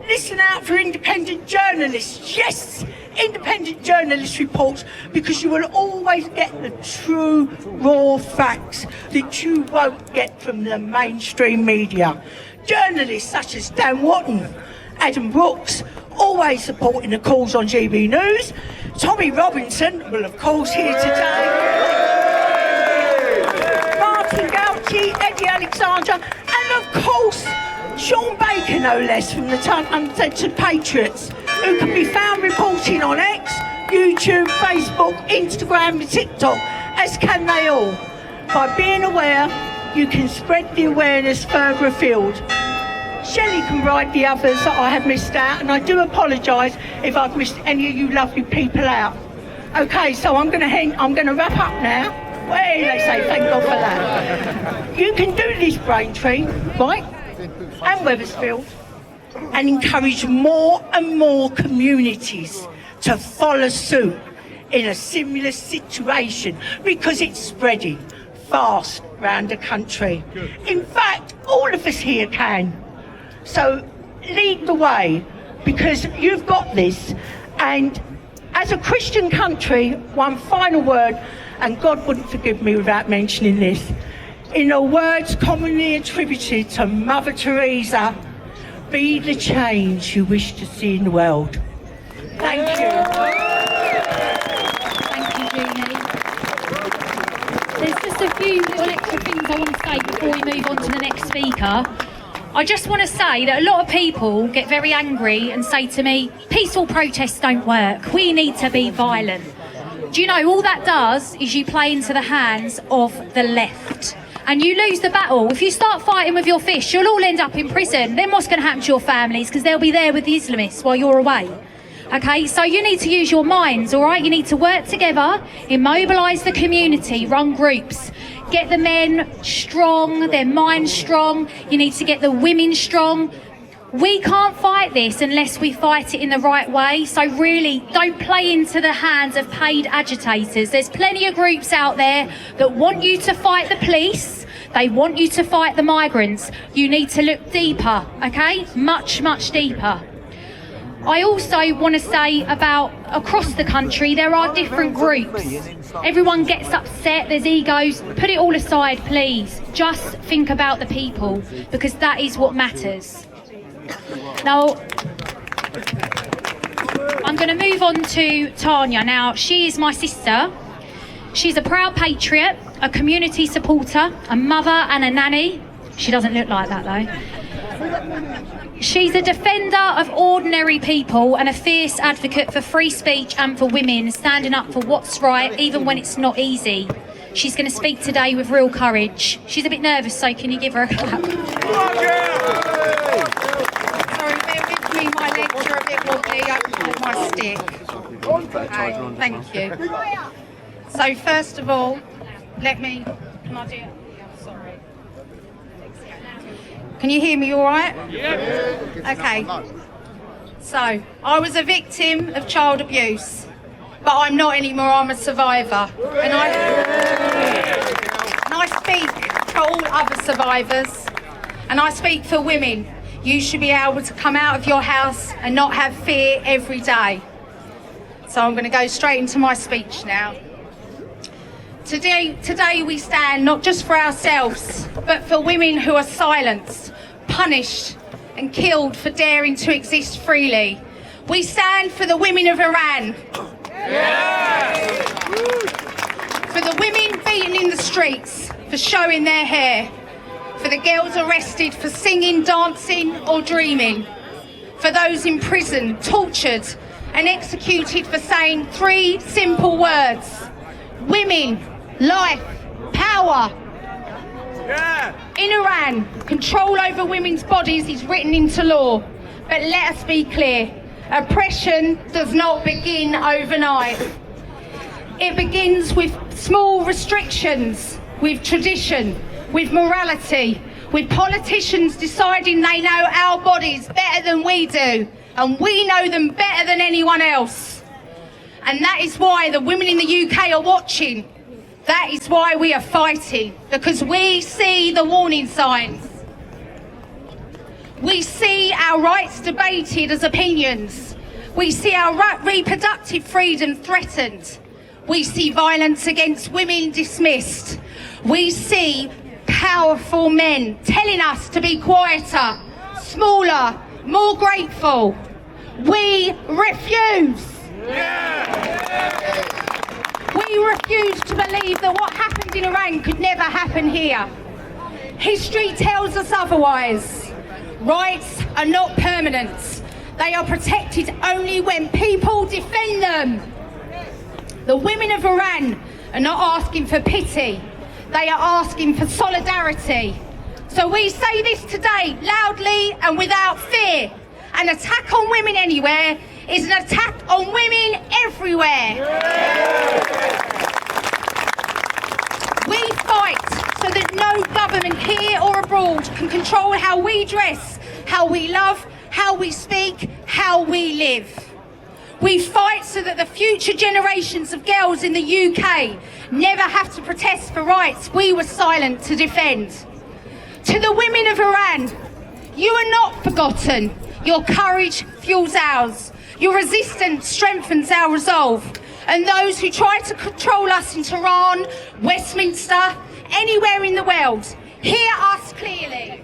Listen out for independent journalists. Yes, independent journalist reports, because you will always get the true, raw facts that you won't get from the mainstream media. Journalists such as Dan Watton, Adam Brooks, always supporting the calls on GB News. Tommy Robinson, well, of course, here today. Martin Gauci, Eddie Alexandra, and of course, Sean Baker, no less, from the Uncensored Patriots, who can be found reporting on X, YouTube, Facebook, Instagram, and TikTok, as can they all. By being aware, you can spread the awareness further afield. Shelley can write the others that I have missed out, and I do apologise if I've missed any of you lovely people out. Okay, so I'm going to wrap up now. Well, they say thank God for that. You can do this, Braintree, right, and Wethersfield, and encourage more and more communities to follow suit in a similar situation, because it's spreading fast around the country. In fact, all of us here can. So lead the way, because you've got this. And as a Christian country, one final word, and God wouldn't forgive me without mentioning this. In the words commonly attributed to Mother Teresa, be the change you wish to see in the world. Thank you. Thank you, Jeannie. There's just a few little extra things I want to say before we move on to the next speaker. I just want to say that a lot of people get very angry and say to me, peaceful protests don't work, we need to be violent. Do you know, all that does is you play into the hands of the left. And you lose the battle. If you start fighting with your fists, you'll all end up in prison. Then what's going to happen to your families? Because they'll be there with the Islamists while you're away. Okay, so you need to use your minds, all right? You need to work together, immobilise the community, run groups. Get the men strong, their minds strong. You need to get the women strong. We can't fight this unless we fight it in the right way. So really, don't play into the hands of paid agitators. There's plenty of groups out there that want you to fight the police. They want you to fight the migrants. You need to look deeper, okay? Much, much deeper. I also want to say about across the country, there are different groups. Everyone gets upset, there's egos. Put it all aside, please. Just think about the people, because that is what matters. Now, I'm going to move on to Tanya. Now, she is my sister. She's a proud patriot, a community supporter, a mother and a nanny. She doesn't look like that, though. She's a defender of ordinary people and a fierce advocate for free speech and for women, standing up for what's right, even when it's not easy. She's going to speak today with real courage. She's a bit nervous, so can you give her a clap? Sorry, bear with me, my legs are a bit wobbly. I can hold my stick. Okay, thank you. So first of all, can I do it? Sorry. Can you hear me all right? Yeah. Okay. So, I was a victim of child abuse, but I'm not anymore, I'm a survivor. And I speak for all other survivors, and I speak for women. You should be able to come out of your house and not have fear every day. So I'm going to go straight into my speech now. Today we stand not just for ourselves, but for women who are silenced, punished and killed for daring to exist freely. We stand for the women of Iran. Yeah. For the women beaten in the streets for showing their hair. For the girls arrested for singing, dancing or dreaming. For those in prison, tortured and executed for saying 3 simple words. Women, life, power. Yeah. In Iran, control over women's bodies is written into law. But let us be clear, oppression does not begin overnight. It begins with small restrictions, with tradition, with morality, with politicians deciding they know our bodies better than we do, and we know them better than anyone else. And that is why the women in the UK are watching. That is why we are fighting, because we see the warning signs. We see our rights debated as opinions. We see our reproductive freedom threatened. We see violence against women dismissed. We see powerful men telling us to be quieter, smaller, more grateful. We refuse. We refuse to believe that what happened in Iran could never happen here. History tells us otherwise. Rights are not permanent. They are protected only when people defend them. The women of Iran are not asking for pity. They are asking for solidarity. So we say this today loudly and without fear. An attack on women anywhere is an attack on women everywhere. We fight so that no government here or abroad can control how we dress, how we love, how we speak, how we live. We fight so that the future generations of girls in the UK never have to protest for rights we were silent to defend. To the women of Iran, you are not forgotten. Your courage fuels ours. Your resistance strengthens our resolve. And those who try to control us in Tehran, Westminster, anywhere in the world, hear us clearly.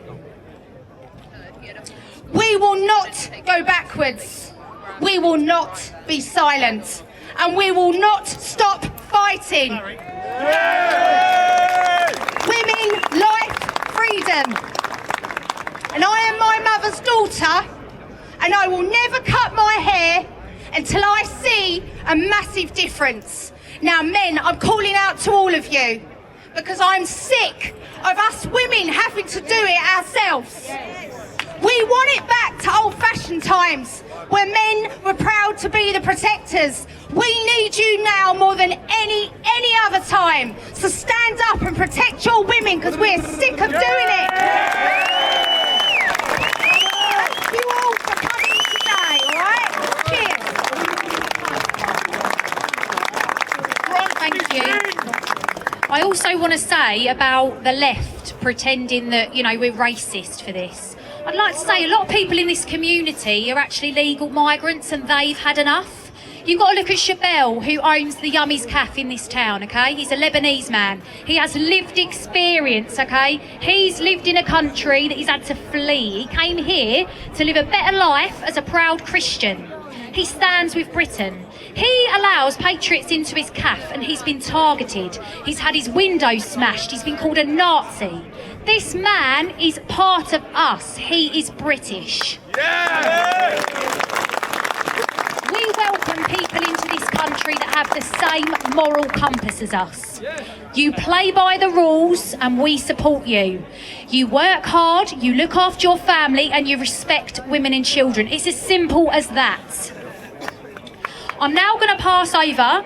We will not go backwards. We will not be silent. And we will not stop fighting. Women, life, freedom. And I am my mother's daughter, and I will never cut my hair until I see a massive difference. Now, men, I'm calling out to all of you because I'm sick of us women having to do it ourselves. We want it back to old-fashioned times where men were proud to be the protectors. We need you now more than any other time. So stand up and protect your women because we're sick of doing it. Thank you all for coming today, all right? Cheers. Thank you. I also want to say about the left pretending that, you know, we're racist for this. I'd like to say a lot of people in this community are actually legal migrants and they've had enough. You've got to look at Shabelle, who owns the Yummies Cafe in this town, okay? He's a Lebanese man. He has lived experience, okay? He's lived in a country that he's had to flee. He came here to live a better life as a proud Christian. He stands with Britain. He allows patriots into his cafe and he's been targeted. He's had his windows smashed. He's been called a Nazi. This man is part of us. He is British. Yeah! We welcome people into this country that have the same moral compass as us. You play by the rules and we support you. You work hard, you look after your family and you respect women and children. It's as simple as that. I'm now going to pass over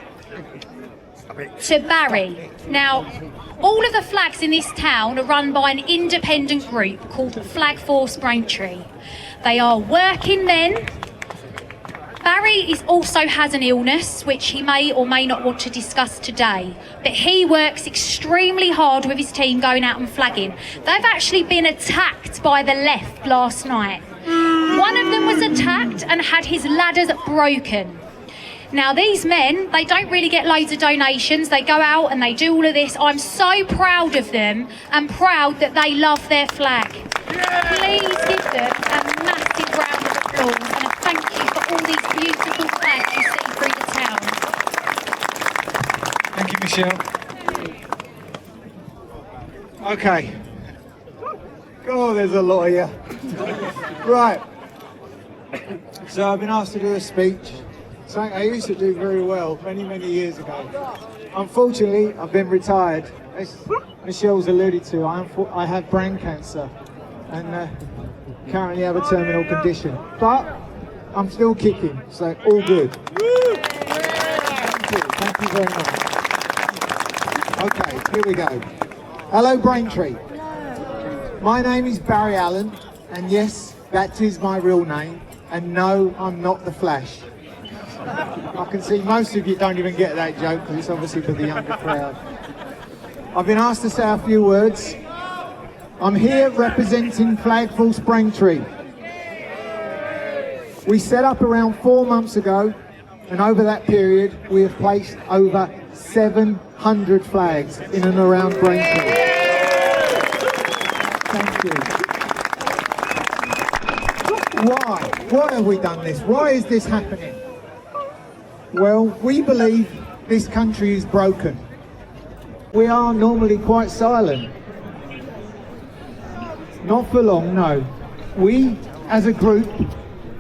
to Barry. Now, all of the flags in this town are run by an independent group called Flag Force Braintree. They are working men. Barry also has an illness, which he may or may not want to discuss today, but he works extremely hard with his team going out and flagging. They've actually been attacked by the left last night. One of them was attacked and had his ladders broken. Now, these men, they don't really get loads of donations. They go out and they do all of this. I'm so proud of them and proud that they love their flag. Please give them a massive round of applause and a thank you for all these beautiful flags you see through the town. Thank you, Michelle. Okay. Oh, there's a lot of you. Right. So I've been asked to do a speech. Something I used to do very well many years ago. Unfortunately, I've been retired. As Michelle's alluded to, I have brain cancer and currently have a terminal condition. But I'm still kicking, so all good. Thank you very much. Okay, here we go. Hello, Braintree. My name is Barry Allen, and yes, that is my real name. And no, I'm not the Flash. I can see most of you don't even get that joke because it's obviously for the younger crowd. I've been asked to say a few words. I'm here representing Flag Force Braintree. We set up around 4 months ago, and over that period we have placed over 700 flags in and around Braintree. Thank you. Why? Why have we done this? Why is this happening? Well, we believe this country is broken. We are normally quite silent. Not for long, no. We, as a group,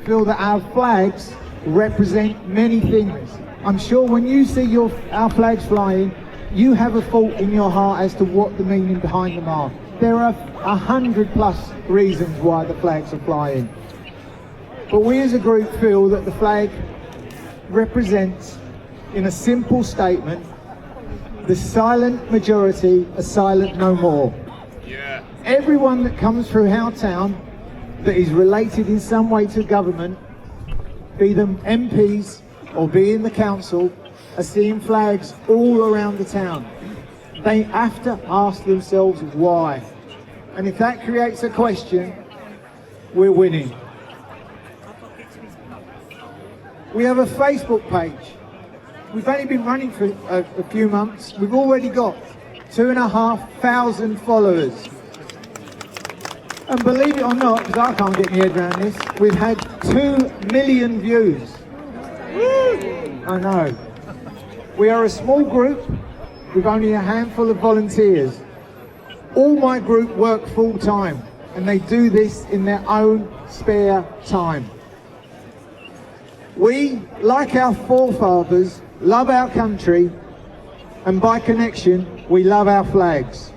feel that our flags represent many things. I'm sure when you see our flags flying, you have a thought in your heart as to what the meaning behind them are. There are 100+ reasons why the flags are flying. But we as a group feel that the flag represents, in a simple statement, the silent majority are silent no more. Yeah. Everyone that comes through our town that is related in some way to government, be them MPs or be in the council, are seeing flags all around the town. They have to ask themselves why. And if that creates a question, we're winning. We have a Facebook page. We've only been running for a few months. We've already got 2,500 followers. And believe it or not, because I can't get my head around this, we've had 2 million views. I know. We are a small group with only a handful of volunteers. All my group work full time, and they do this in their own spare time. We, like our forefathers, love our country, and by connection, we love our flags.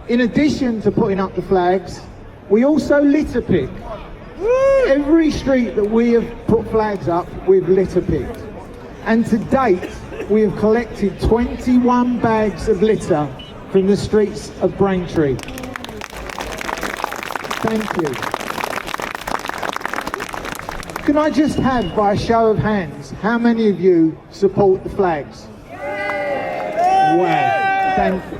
In addition to putting up the flags, we also litter pick. Every street that we have put flags up, we've litter picked. And to date, we have collected 21 bags of litter from the streets of Braintree. Thank you. Can I just have, by a show of hands, how many of you support the flags? Wow, thank you.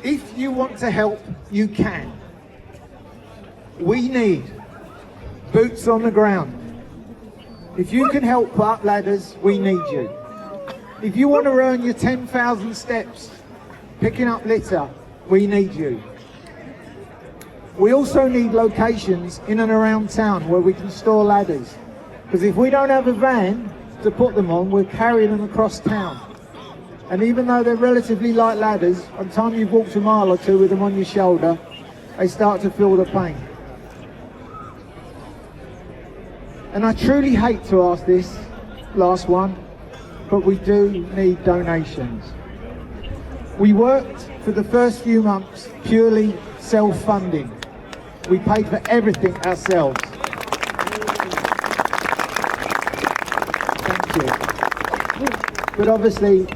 If you want to help, you can. We need boots on the ground. If you can help put up ladders, we need you. If you want to earn your 10,000 steps picking up litter, we need you. We also need locations in and around town where we can store ladders. Because if we don't have a van to put them on, we're carrying them across town. And even though they're relatively light ladders, by the time you've walked a mile or two with them on your shoulder, they start to feel the pain. And I truly hate to ask this last one, but we do need donations. We worked for the first few months purely self-funding. We paid for everything ourselves. Thank you. But obviously,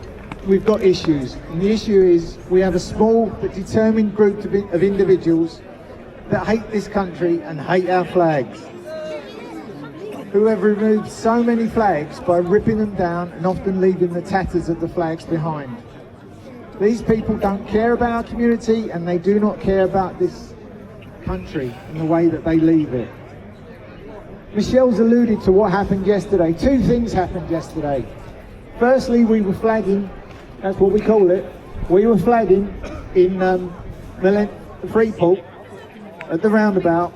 we've got issues. And the issue is we have a small but determined group of individuals that hate this country and hate our flags, who have removed so many flags by ripping them down and often leaving the tatters of the flags behind. These people don't care about our community, and they do not care about this country and the way that they leave it. Michelle's alluded to what happened yesterday. Two things happened yesterday. Firstly, we were flagging, that's what we call it, we were flagging in Freeport at the roundabout,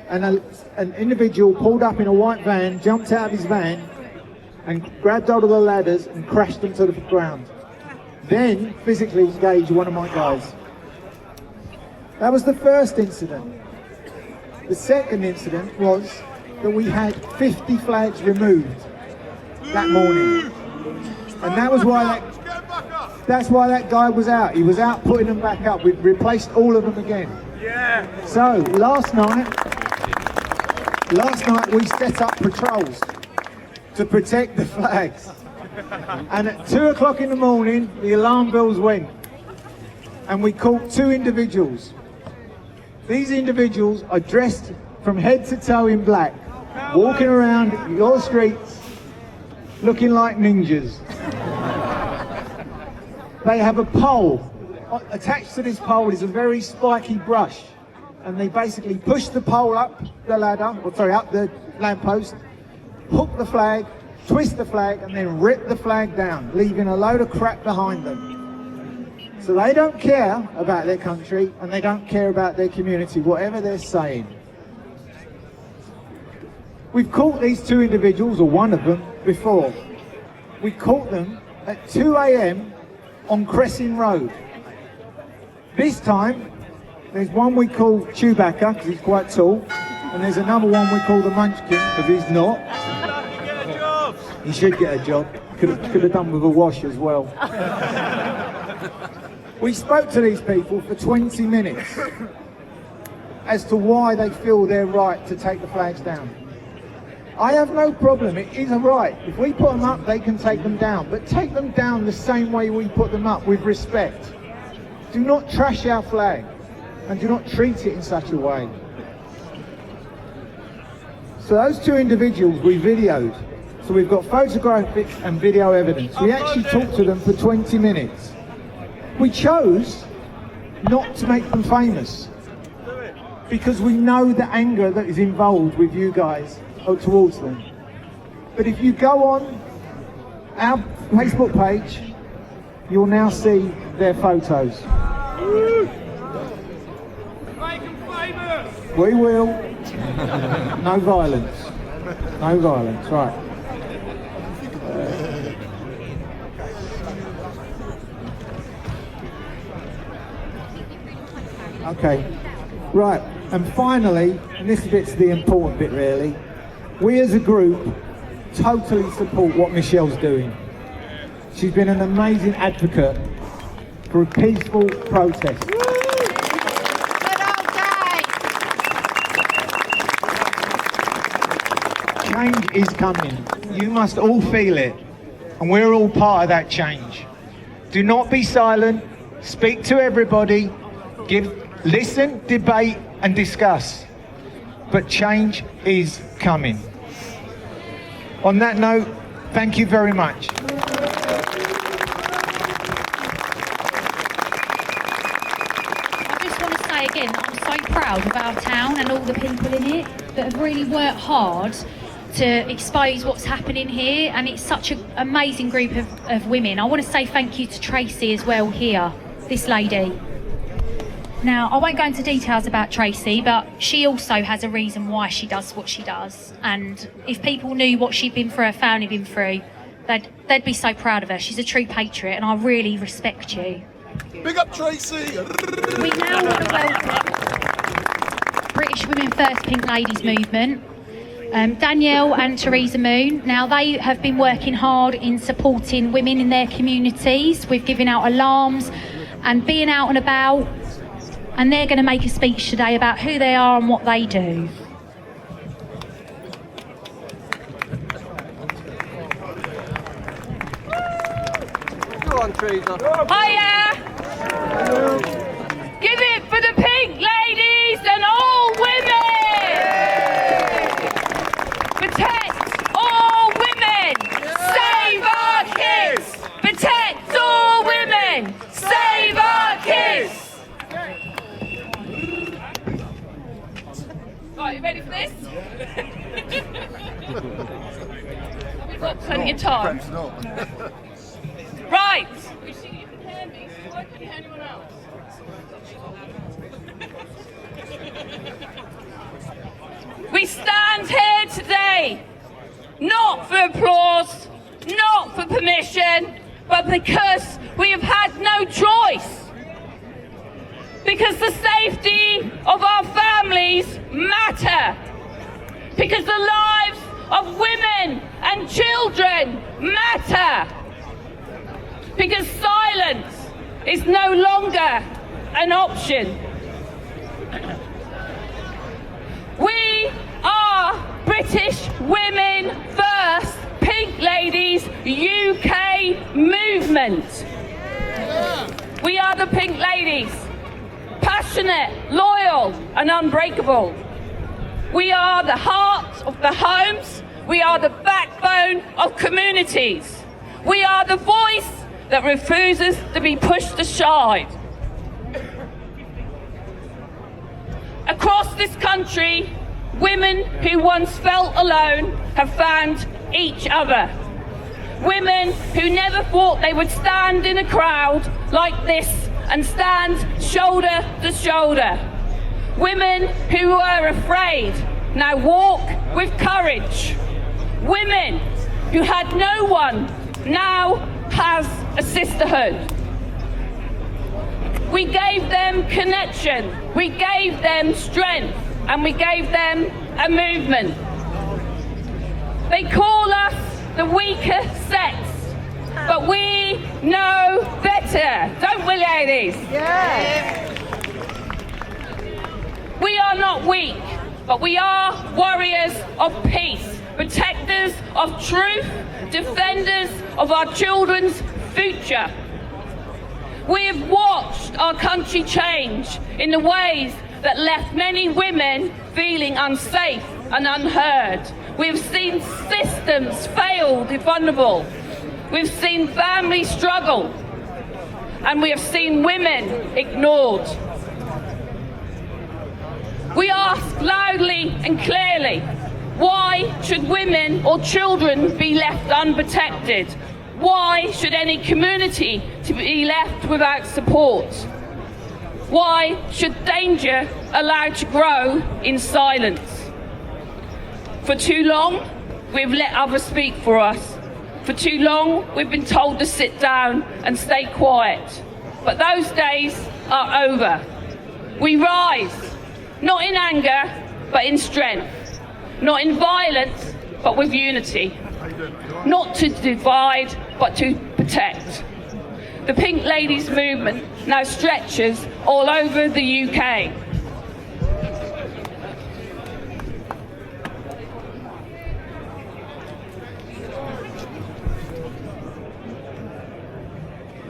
and an individual pulled up in a white van, jumped out of his van and grabbed hold of the ladders and crashed them to the ground. Then physically engaged one of my guys. That was the first incident. The second incident was that we had 50 flags removed that morning. And that was why that's why that guy was out. He was out putting them back up. We've replaced all of them again. Yeah. So last night we set up patrols to protect the flags. And at 2 o'clock in the morning, the alarm bells went. And we caught 2 individuals. These individuals are dressed from head to toe in black, walking around your streets looking like ninjas. They have a pole. Attached to this pole is a very spiky brush. And they basically push the pole up the ladder, or sorry, up the lamppost, hook the flag, twist the flag, and then rip the flag down, leaving a load of crap behind them. So they don't care about their country, and they don't care about their community, whatever they're saying. We've caught these two individuals, or one of them, before. We caught them at 2 a.m. on Cressing Road. This time, there's one we call Chewbacca, because he's quite tall, and there's another one we call the Munchkin, because he's not. He should get a job. Could have done with a wash as well. We spoke to these people for 20 minutes as to why they feel they're right to take the flags down. I have no problem, it is a right. If we put them up, they can take them down, but take them down the same way we put them up, with respect. Do not trash our flag, and do not treat it in such a way. So those two individuals we videoed, so we've got photographic and video evidence. We actually talked to them for 20 minutes. We chose not to make them famous, because we know the anger that is involved with you guys towards them. But if you go on our Facebook page, you'll now see their photos. We will. No violence. No violence, right. Okay, right, and finally, and this bit's the important bit really, we as a group totally support what Michelle's doing. She's been an amazing advocate for a peaceful protest. Change is coming. You must all feel it, and we're all part of that change. Do not be silent, speak to everybody, listen, debate and discuss. But change is coming. On that note, thank you very much. I just want to say again that I'm so proud of our town and all the people in it that have really worked hard to expose what's happening here, and it's such an amazing group of women. I want to say thank you to Tracy as well here, this lady. Now, I won't go into details about Tracy, but she also has a reason why she does what she does. And if people knew what she'd been through, her family been through, they'd be so proud of her. She's a true patriot, and I really respect you. Big up Tracy! We now want to welcome British Women First Pink Ladies movement. Danielle and Theresa Moon. Now, they have been working hard in supporting women in their communities with giving out alarms and being out and about. And they're going to make a speech today about who they are and what they do. Go on, Teresa. Hiya! Give it for the pink ladies and all women! Protect all women! Save our kids! Protect all women! Save our kids! Right, you ready for this? We've got plenty of time. Right. You see, you can hear me, so I can hear anyone else. We stand here today, not for applause, not for permission, but because we have had no choice. Because the safety of our families matter. Because the lives of women and children matter. Because silence is no longer an option. We are British Women First Pink Ladies UK movement. We are the Pink Ladies. Passionate, loyal and unbreakable. We are the heart of the homes. We are the backbone of communities. We are the voice that refuses to be pushed aside. Across this country, women who once felt alone have found each other. Women who never thought they would stand in a crowd like this and stand shoulder to shoulder. Women who were afraid now walk with courage. Women who had no one now has a sisterhood. We gave them connection, we gave them strength, and we gave them a movement. They call us the weaker sex, but we know better, don't we, ladies? Yeah. We are not weak, but we are warriors of peace, protectors of truth, defenders of our children's future. We have watched our country change in the ways that left many women feeling unsafe and unheard. We have seen systems fail the vulnerable. We've seen families struggle, and we have seen women ignored. We ask loudly and clearly, why should women or children be left unprotected? Why should any community be left without support? Why should danger allowed to grow in silence? For too long, we've let others speak for us. For too long, we've been told to sit down and stay quiet. But those days are over. We rise, not in anger, but in strength. Not in violence, but with unity. Not to divide, but to protect. The Pink Ladies movement now stretches all over the UK.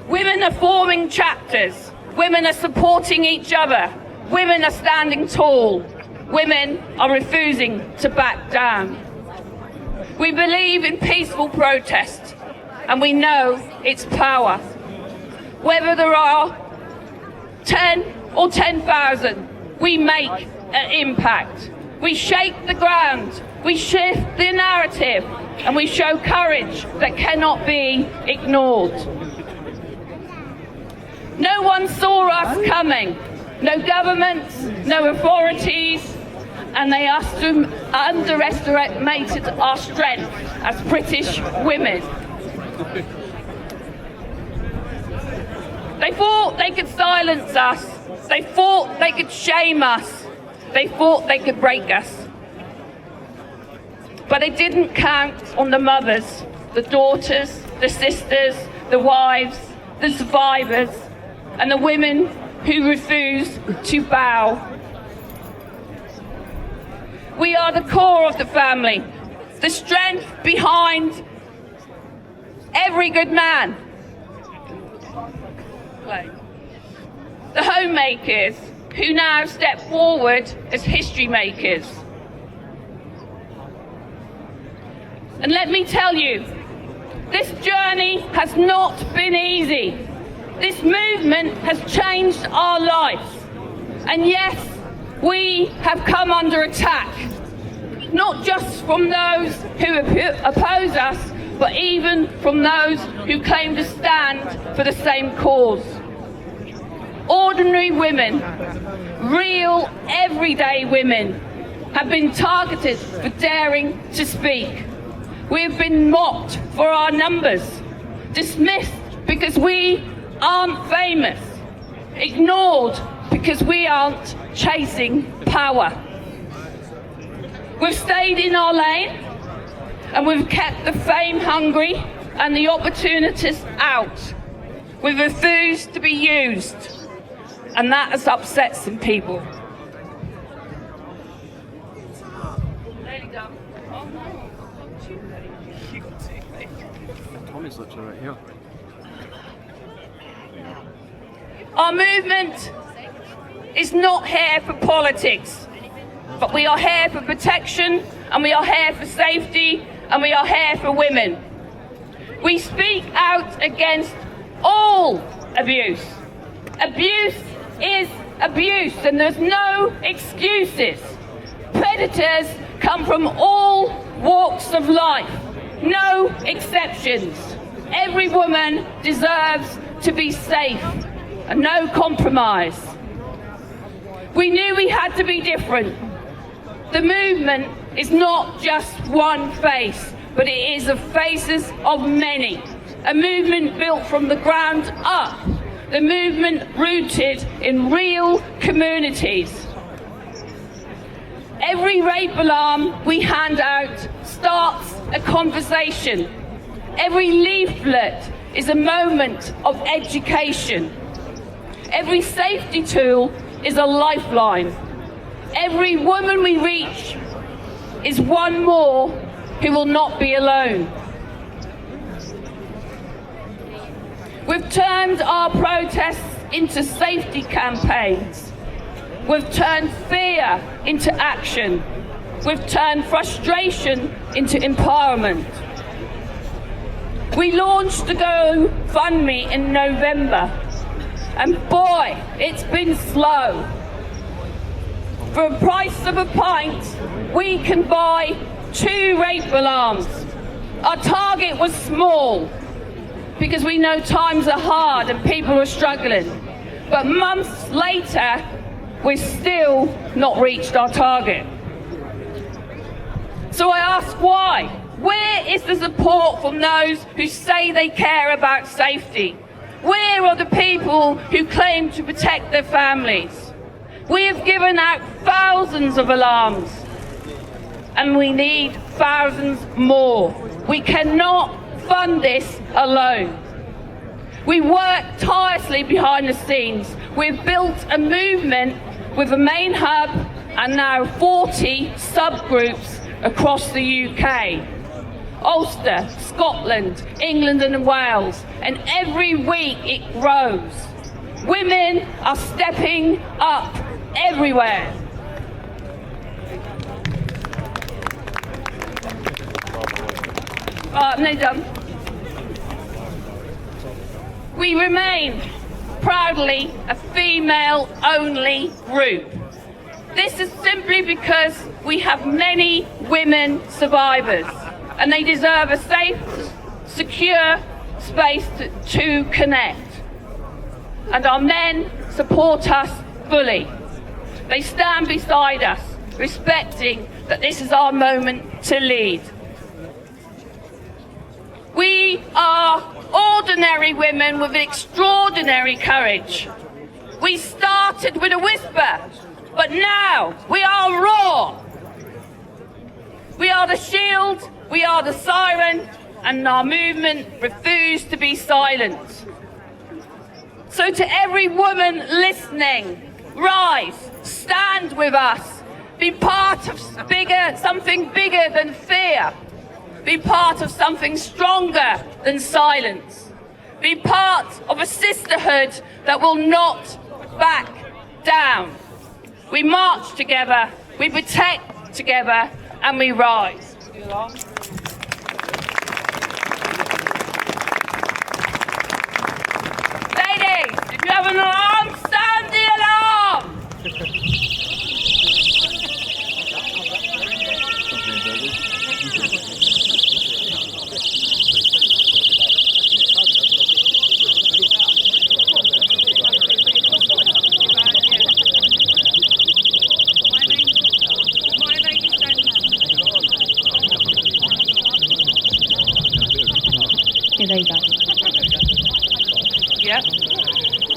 Women are forming chapters. Women are supporting each other. Women are standing tall. Women are refusing to back down. We believe in peaceful protest, and we know its power. Whether there are 10 or 10,000, we make an impact. We shake the ground, we shift the narrative, and we show courage that cannot be ignored. No one saw us coming, no governments, no authorities, and they underestimated our strength as British women. They thought they could silence us. They thought they could shame us. They thought they could break us. But they didn't count on the mothers, the daughters, the sisters, the wives, the survivors, and the women who refused to bow. We are the core of the family, the strength behind every good man. The homemakers who now step forward as history makers. And let me tell you, this journey has not been easy. This movement has changed our lives. And yes, we have come under attack, not just from those who oppose us, but even from those who claim to stand for the same cause. Ordinary women, real everyday women, have been targeted for daring to speak. We have been mocked for our numbers, dismissed because we aren't famous, ignored because we aren't chasing power. We've stayed in our lane, and we've kept the fame hungry and the opportunities out. We've refused to be used, and that has upset some people. Tommy's literally right here. Our movement is not here for politics, but we are here for protection, and we are here for safety, and we are here for women. We speak out against all abuse. Abuse is abuse, and there's no excuses. Predators come from all walks of life, no exceptions. Every woman deserves to be safe, and no compromise. We knew we had to be different. The movement is not just one face, but it is the faces of many. A movement built from the ground up. The movement rooted in real communities. Every rape alarm we hand out starts a conversation. Every leaflet is a moment of education. Every safety tool is a lifeline. Every woman we reach is one more who will not be alone. We've turned our protests into safety campaigns. We've turned fear into action. We've turned frustration into empowerment. We launched the GoFundMe in November, and boy, it's been slow. For the price of a pint, we can buy 2 rape alarms. Our target was small, because we know times are hard and people are struggling. But months later, we've still not reached our target. So I ask why? Where is the support from those who say they care about safety? Where are the people who claim to protect their families? We have given out thousands of alarms, and we need thousands more. We cannot fund this alone. We work tirelessly behind the scenes. We've built a movement with a main hub and now 40 subgroups across the UK. Ulster, Scotland, England and Wales, and every week it grows. Women are stepping up everywhere. No, done. We remain proudly a female-only group. This is simply because we have many women survivors, and they deserve a safe, secure space to connect. And our men support us fully. They stand beside us, respecting that this is our moment to lead. We are ordinary women with extraordinary courage. We started with a whisper, but now we are raw. We are the shield, we are the siren, and our movement refused to be silent. So to every woman listening, rise, stand with us, be part of something bigger than fear. Be part of something stronger than silence. Be part of a sisterhood that will not back down. We march together, we protect together, and we rise. Ladies, if you have an alarm, sound the alarm! There you go. Yeah.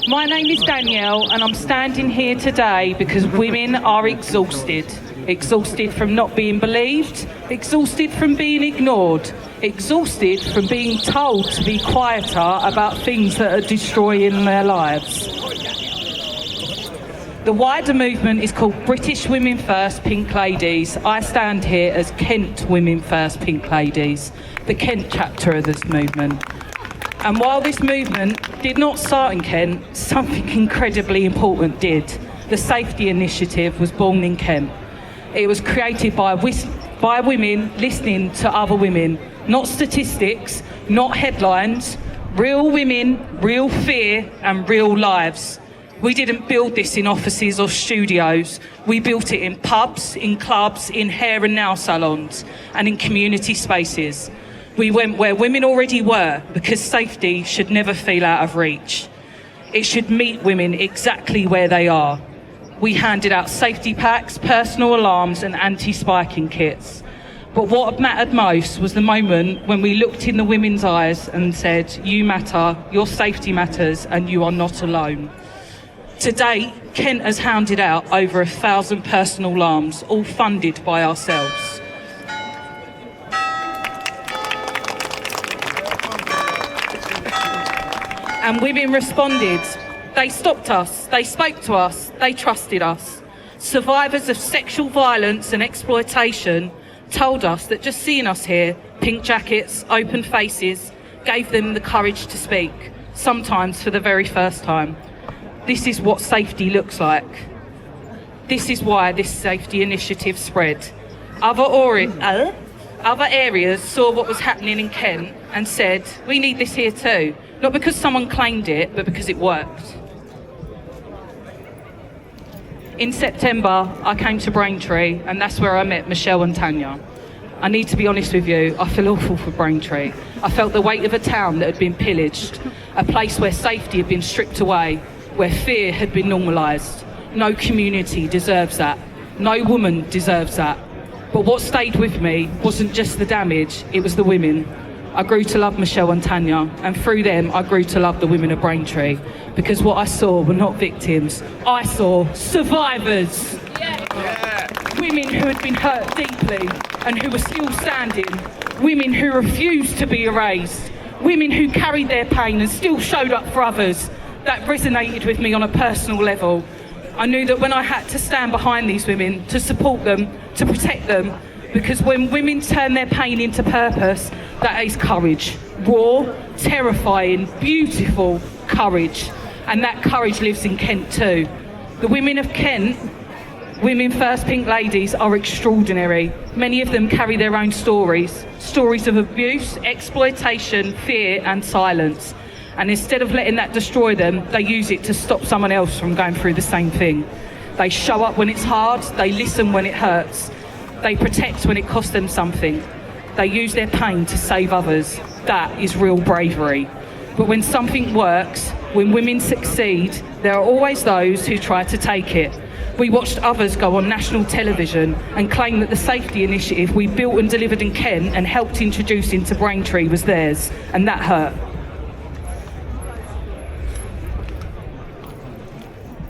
My name is Danielle, and I'm standing here today because women are exhausted. Exhausted from not being believed, exhausted from being ignored, exhausted from being told to be quieter about things that are destroying their lives. The wider movement is called British Women First Pink Ladies. I stand here as Kent Women First Pink Ladies, the Kent chapter of this movement. And while this movement did not start in Kent, something incredibly important did. The Safety Initiative was born in Kent. It was created by women listening to other women, not statistics, not headlines, real women, real fear and real lives. We didn't build this in offices or studios. We built it in pubs, in clubs, in hair and nail salons, and in community spaces. We went where women already were, because safety should never feel out of reach. It should meet women exactly where they are. We handed out safety packs, personal alarms and anti-spiking kits. But what mattered most was the moment when we looked in the women's eyes and said, you matter, your safety matters, and you are not alone. To date, Kent has handed out over 1,000 personal alarms, all funded by ourselves. And women responded. They stopped us, they spoke to us, they trusted us. Survivors of sexual violence and exploitation told us that just seeing us here, pink jackets, open faces, gave them the courage to speak, sometimes for the very first time. This is what safety looks like. This is why this safety initiative spread. Other areas saw what was happening in Kent and said, we need this here too. Not because someone claimed it, but because it worked. In September, I came to Braintree, and that's where I met Michelle and Tanya. I need to be honest with you, I feel awful for Braintree. I felt the weight of a town that had been pillaged, a place where safety had been stripped away, where fear had been normalised. No community deserves that. No woman deserves that. But what stayed with me wasn't just the damage, it was the women. I grew to love Michelle and Tanya, and through them I grew to love the women of Braintree, because what I saw were not victims, I saw survivors. Women who had been hurt deeply and who were still standing, women who refused to be erased, women who carried their pain and still showed up for others. That resonated with me on a personal level. I knew that when I had to stand behind these women, to support them, to protect them, because when women turn their pain into purpose, that is courage. Raw, terrifying, beautiful courage. And that courage lives in Kent too. The women of Kent, Women First Pink Ladies, are extraordinary. Many of them carry their own stories. Stories of abuse, exploitation, fear and silence. And instead of letting that destroy them, they use it to stop someone else from going through the same thing. They show up when it's hard, they listen when it hurts. They protect when it costs them something. They use their pain to save others. That is real bravery. But when something works, when women succeed, there are always those who try to take it. We watched others go on national television and claim that the safety initiative we built and delivered in Kent and helped introduce into Braintree was theirs, and that hurt.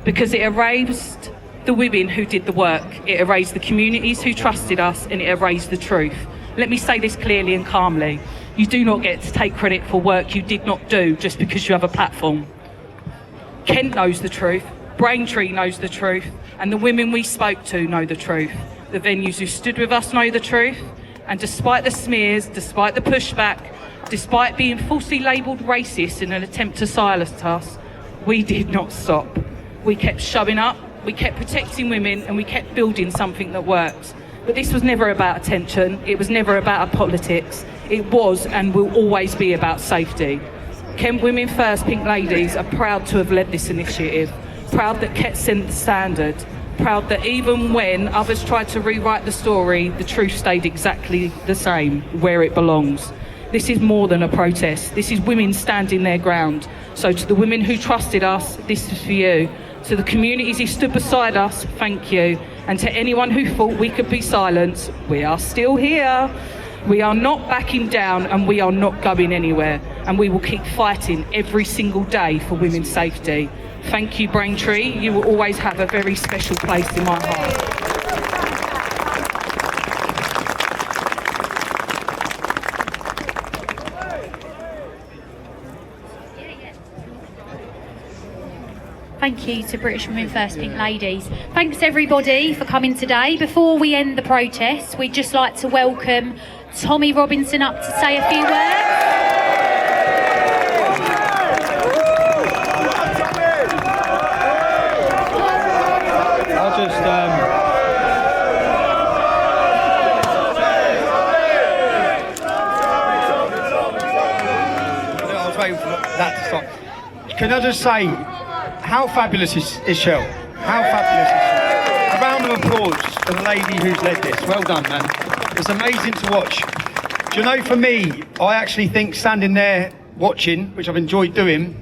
Because it erased the women who did the work, it erased the communities who trusted us, and it erased the truth. Let me say this clearly and calmly. You do not get to take credit for work you did not do just because you have a platform. Kent knows the truth, Braintree knows the truth, and the women we spoke to know the truth. The venues who stood with us know the truth, and despite the smears, despite the pushback, despite being falsely labelled racist in an attempt to silence us, we did not stop. We kept showing up, we kept protecting women, and we kept building something that worked. But this was never about attention, it was never about politics, it was and will always be about safety. Kent Women First Pink Ladies are proud to have led this initiative, proud that Kent set the standard, proud that even when others tried to rewrite the story, the truth stayed exactly the same, where it belongs. This is more than a protest, this is women standing their ground. So to the women who trusted us, this is for you. To the communities who stood beside us, thank you. And to anyone who thought we could be silenced, we are still here. We are not backing down and we are not going anywhere. And we will keep fighting every single day for women's safety. Thank you, Braintree. You will always have a very special place in my heart. Thank you to British Women First Pink Ladies. Thanks everybody for coming today. Before we end the protest, we'd just like to welcome Tommy Robinson up to say a few words. I was waiting for that to stop. Can I just say, how fabulous is Shell? How fabulous is she? A round of applause for the lady who's led this. Well done, man. It's amazing to watch. Do you know, for me, I actually think standing there watching, which I've enjoyed doing,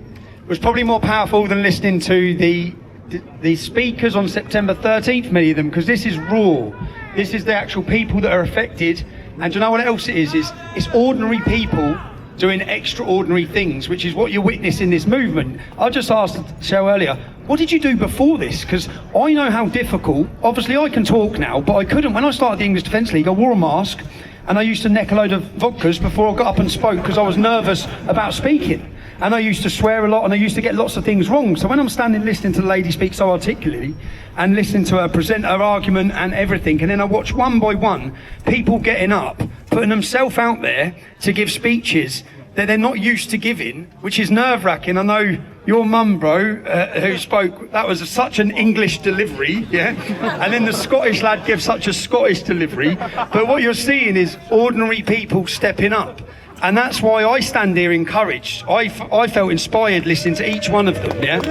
was probably more powerful than listening to the the speakers on September 13th, many of them, because this is raw. This is the actual people that are affected. And do you know what else it is? It's ordinary people doing extraordinary things, which is what you're witnessing this movement. I just asked the show earlier, what did you do before this? Because I know how difficult, obviously I can talk now, but I couldn't. When I started the English Defence League, I wore a mask and I used to neck a load of vodkas before I got up and spoke because I was nervous about speaking. And I used to swear a lot and I used to get lots of things wrong. So when I'm standing listening to the lady speak so articulately and listening to her present her argument and everything, and then I watch one by one people getting up, putting themselves out there to give speeches that they're not used to giving, which is nerve-wracking. I know your mum, bro, who spoke, that was such an English delivery, yeah? And then the Scottish lad gives such a Scottish delivery. But what you're seeing is ordinary people stepping up. And that's why I stand here encouraged. I felt inspired listening to each one of them, yeah?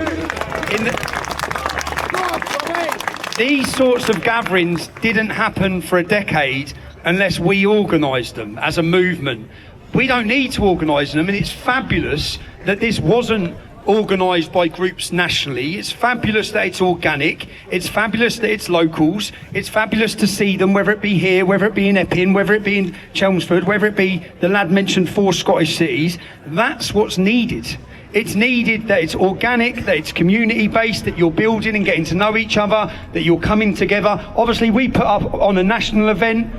These sorts of gatherings didn't happen for a decade unless we organised them as a movement. We don't need to organise them, and it's fabulous that this wasn't organised by groups nationally. It's fabulous that it's organic. It's fabulous that it's locals. It's fabulous to see them, whether it be here, whether it be in Epping, whether it be in Chelmsford, whether it be the lad mentioned 4 Scottish cities. That's what's needed. It's needed that it's organic, that it's community-based, that you're building and getting to know each other, that you're coming together. Obviously, we put up on a national event.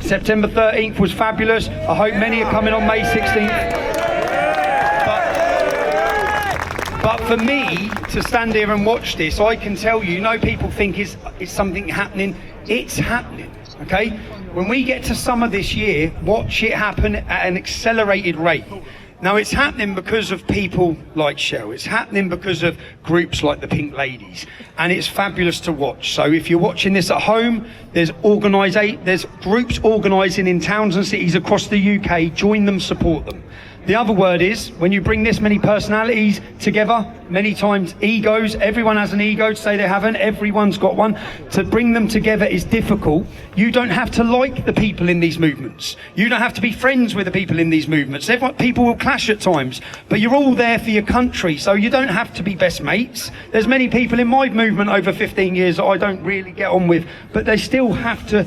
September 13th was fabulous. I hope many are coming on May 16th. But for me to stand here and watch this, I can tell you, people think is something happening. It's happening, okay? When we get to summer this year, watch it happen at an accelerated rate. Now, it's happening because of people like Shell. It's happening because of groups like the Pink Ladies. And it's fabulous to watch. So if you're watching this at home, there's groups organising in towns and cities across the UK. Join them, support them. The other word is, when you bring this many personalities together, many times egos, everyone has an ego to say they haven't, everyone's got one. To bring them together is difficult. You don't have to like the people in these movements. You don't have to be friends with the people in these movements. People will clash at times, but you're all there for your country, so you don't have to be best mates. There's many people in my movement over 15 years that I don't really get on with, but they still have to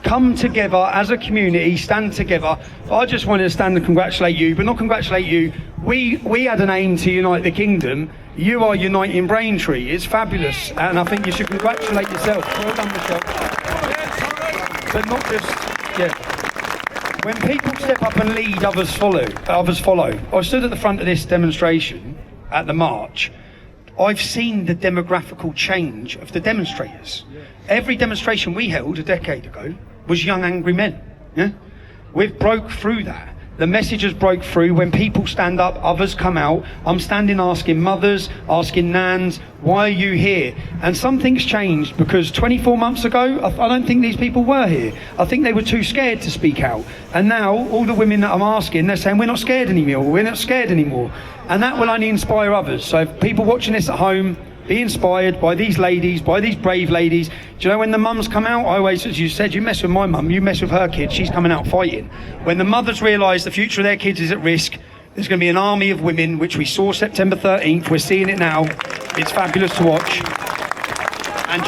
come together as a community, stand together. I just wanted to stand and congratulate you, but not congratulate you. We had an aim to unite the kingdom. You are uniting Braintree. It's fabulous, and I think you should congratulate yourself. Well done, Michelle. But not just, when people step up and lead, others follow. I stood at the front of this demonstration at the march. I've seen the demographical change of the demonstrators. Every demonstration we held a decade ago was young angry men. Yeah? We've broke through that. The messages broke through. When people stand up, others come out. I'm standing asking mothers, asking nans, why are you here? And something's changed, because 24 months ago, I don't think these people were here. I think they were too scared to speak out. And now, all the women that I'm asking, they're saying, we're not scared anymore, we're not scared anymore. And that will only inspire others. So if people watching this at home, be inspired by these ladies, by these brave ladies. Do you know when the mums come out? I always, as you said, you mess with my mum, you mess with her kids, she's coming out fighting. When the mothers realise the future of their kids is at risk, there's going to be an army of women, which we saw September 13th, we're seeing it now. It's fabulous to watch. And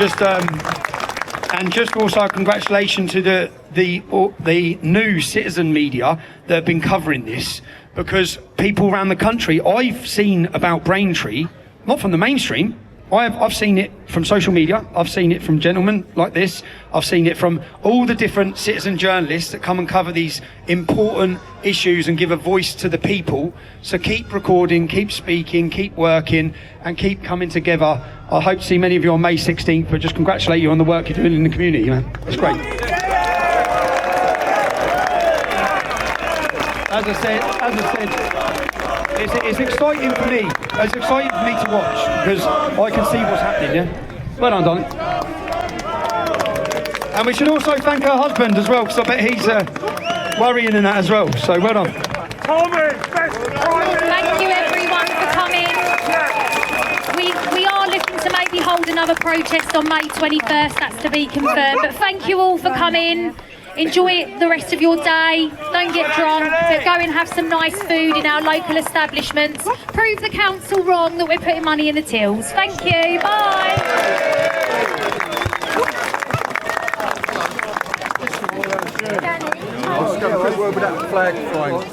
just also congratulations to the new citizen media that have been covering this, because people around the country, I've seen about Braintree, not from the mainstream. I've seen it from social media. I've seen it from gentlemen like this. I've seen it from all the different citizen journalists that come and cover these important issues and give a voice to the people. So keep recording, keep speaking, keep working, and keep coming together. I hope to see many of you on May 16th, but just congratulate you on the work you're doing in the community, man. It's great. As I said, it's exciting for me. It's exciting for me to watch, because I can see what's happening, yeah? Well done, darling. And we should also thank her husband as well, because I bet he's worrying in that as well. So well done. Thank you everyone for coming. We are looking to maybe hold another protest on May 21st, that's to be confirmed. But thank you all for coming. Enjoy the rest of your day. Don't get drunk, but go and have some nice food in our local establishments. Prove the council wrong that we're putting money in the tills. Thank you. Bye. Quick word with that flag flying. Let's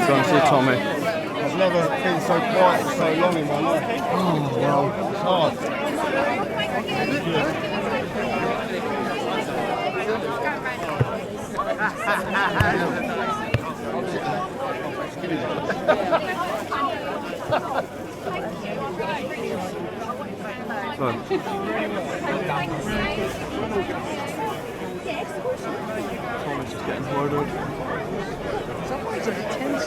go and see Tommy. I've never been so quiet for so long in my life. Oh, well, it's hard. Tommy's just getting murdered. Somebody's at the tense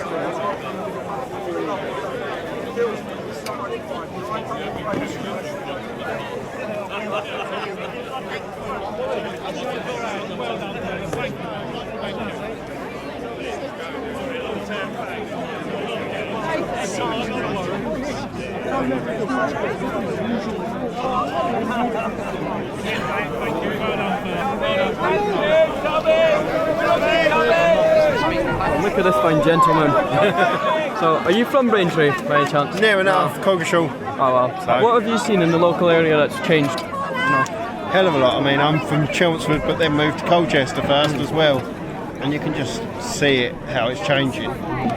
Look at this fine gentleman. So, are you from Braintree by any chance? Near enough, Coggeshall. Oh well. So. What have you seen in the local area that's changed? Hell of a lot. I mean, I'm from Chelmsford, but then moved to Colchester first as well, and you can just see it how it's changing.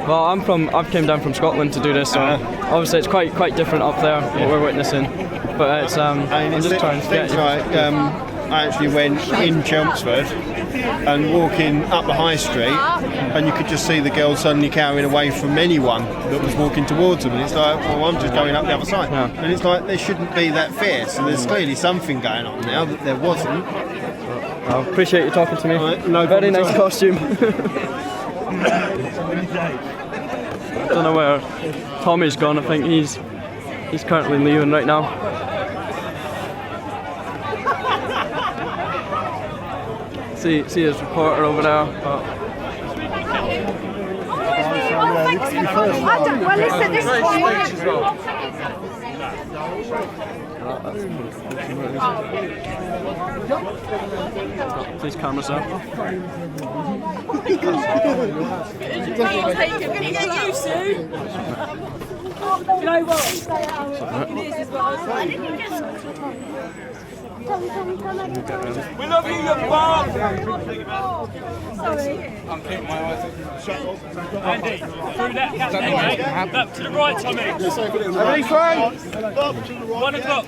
Well, I've came down from Scotland to do this, so obviously it's quite different up there what we're witnessing. But it's I'm just trying to get. I actually went in Chelmsford and walking up the high street, and you could just see the girls suddenly carrying away from anyone that was walking towards them, and it's like, well, I'm just going up the other side. And it's like, there shouldn't be that fierce, so there's clearly something going on now that there wasn't. I appreciate you talking to me. No, very nice costume. I don't know where Tommy's gone. I think he's currently leaving right now. See his reporter over there. Well, listen, this is Please camera, sir. You're going to get you soon. You know what? It is as well. We love you, you bum! Sorry. I'm keeping my eyes shut. Andy, through that mate. Up to the right, Tommy. Everybody free? 1 o'clock.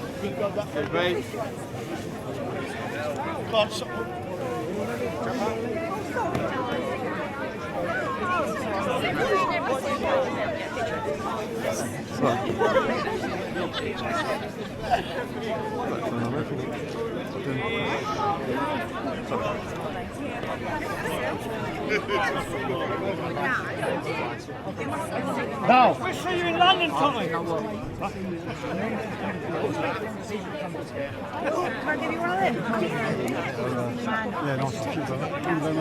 No. We'll see you in London, Tommy.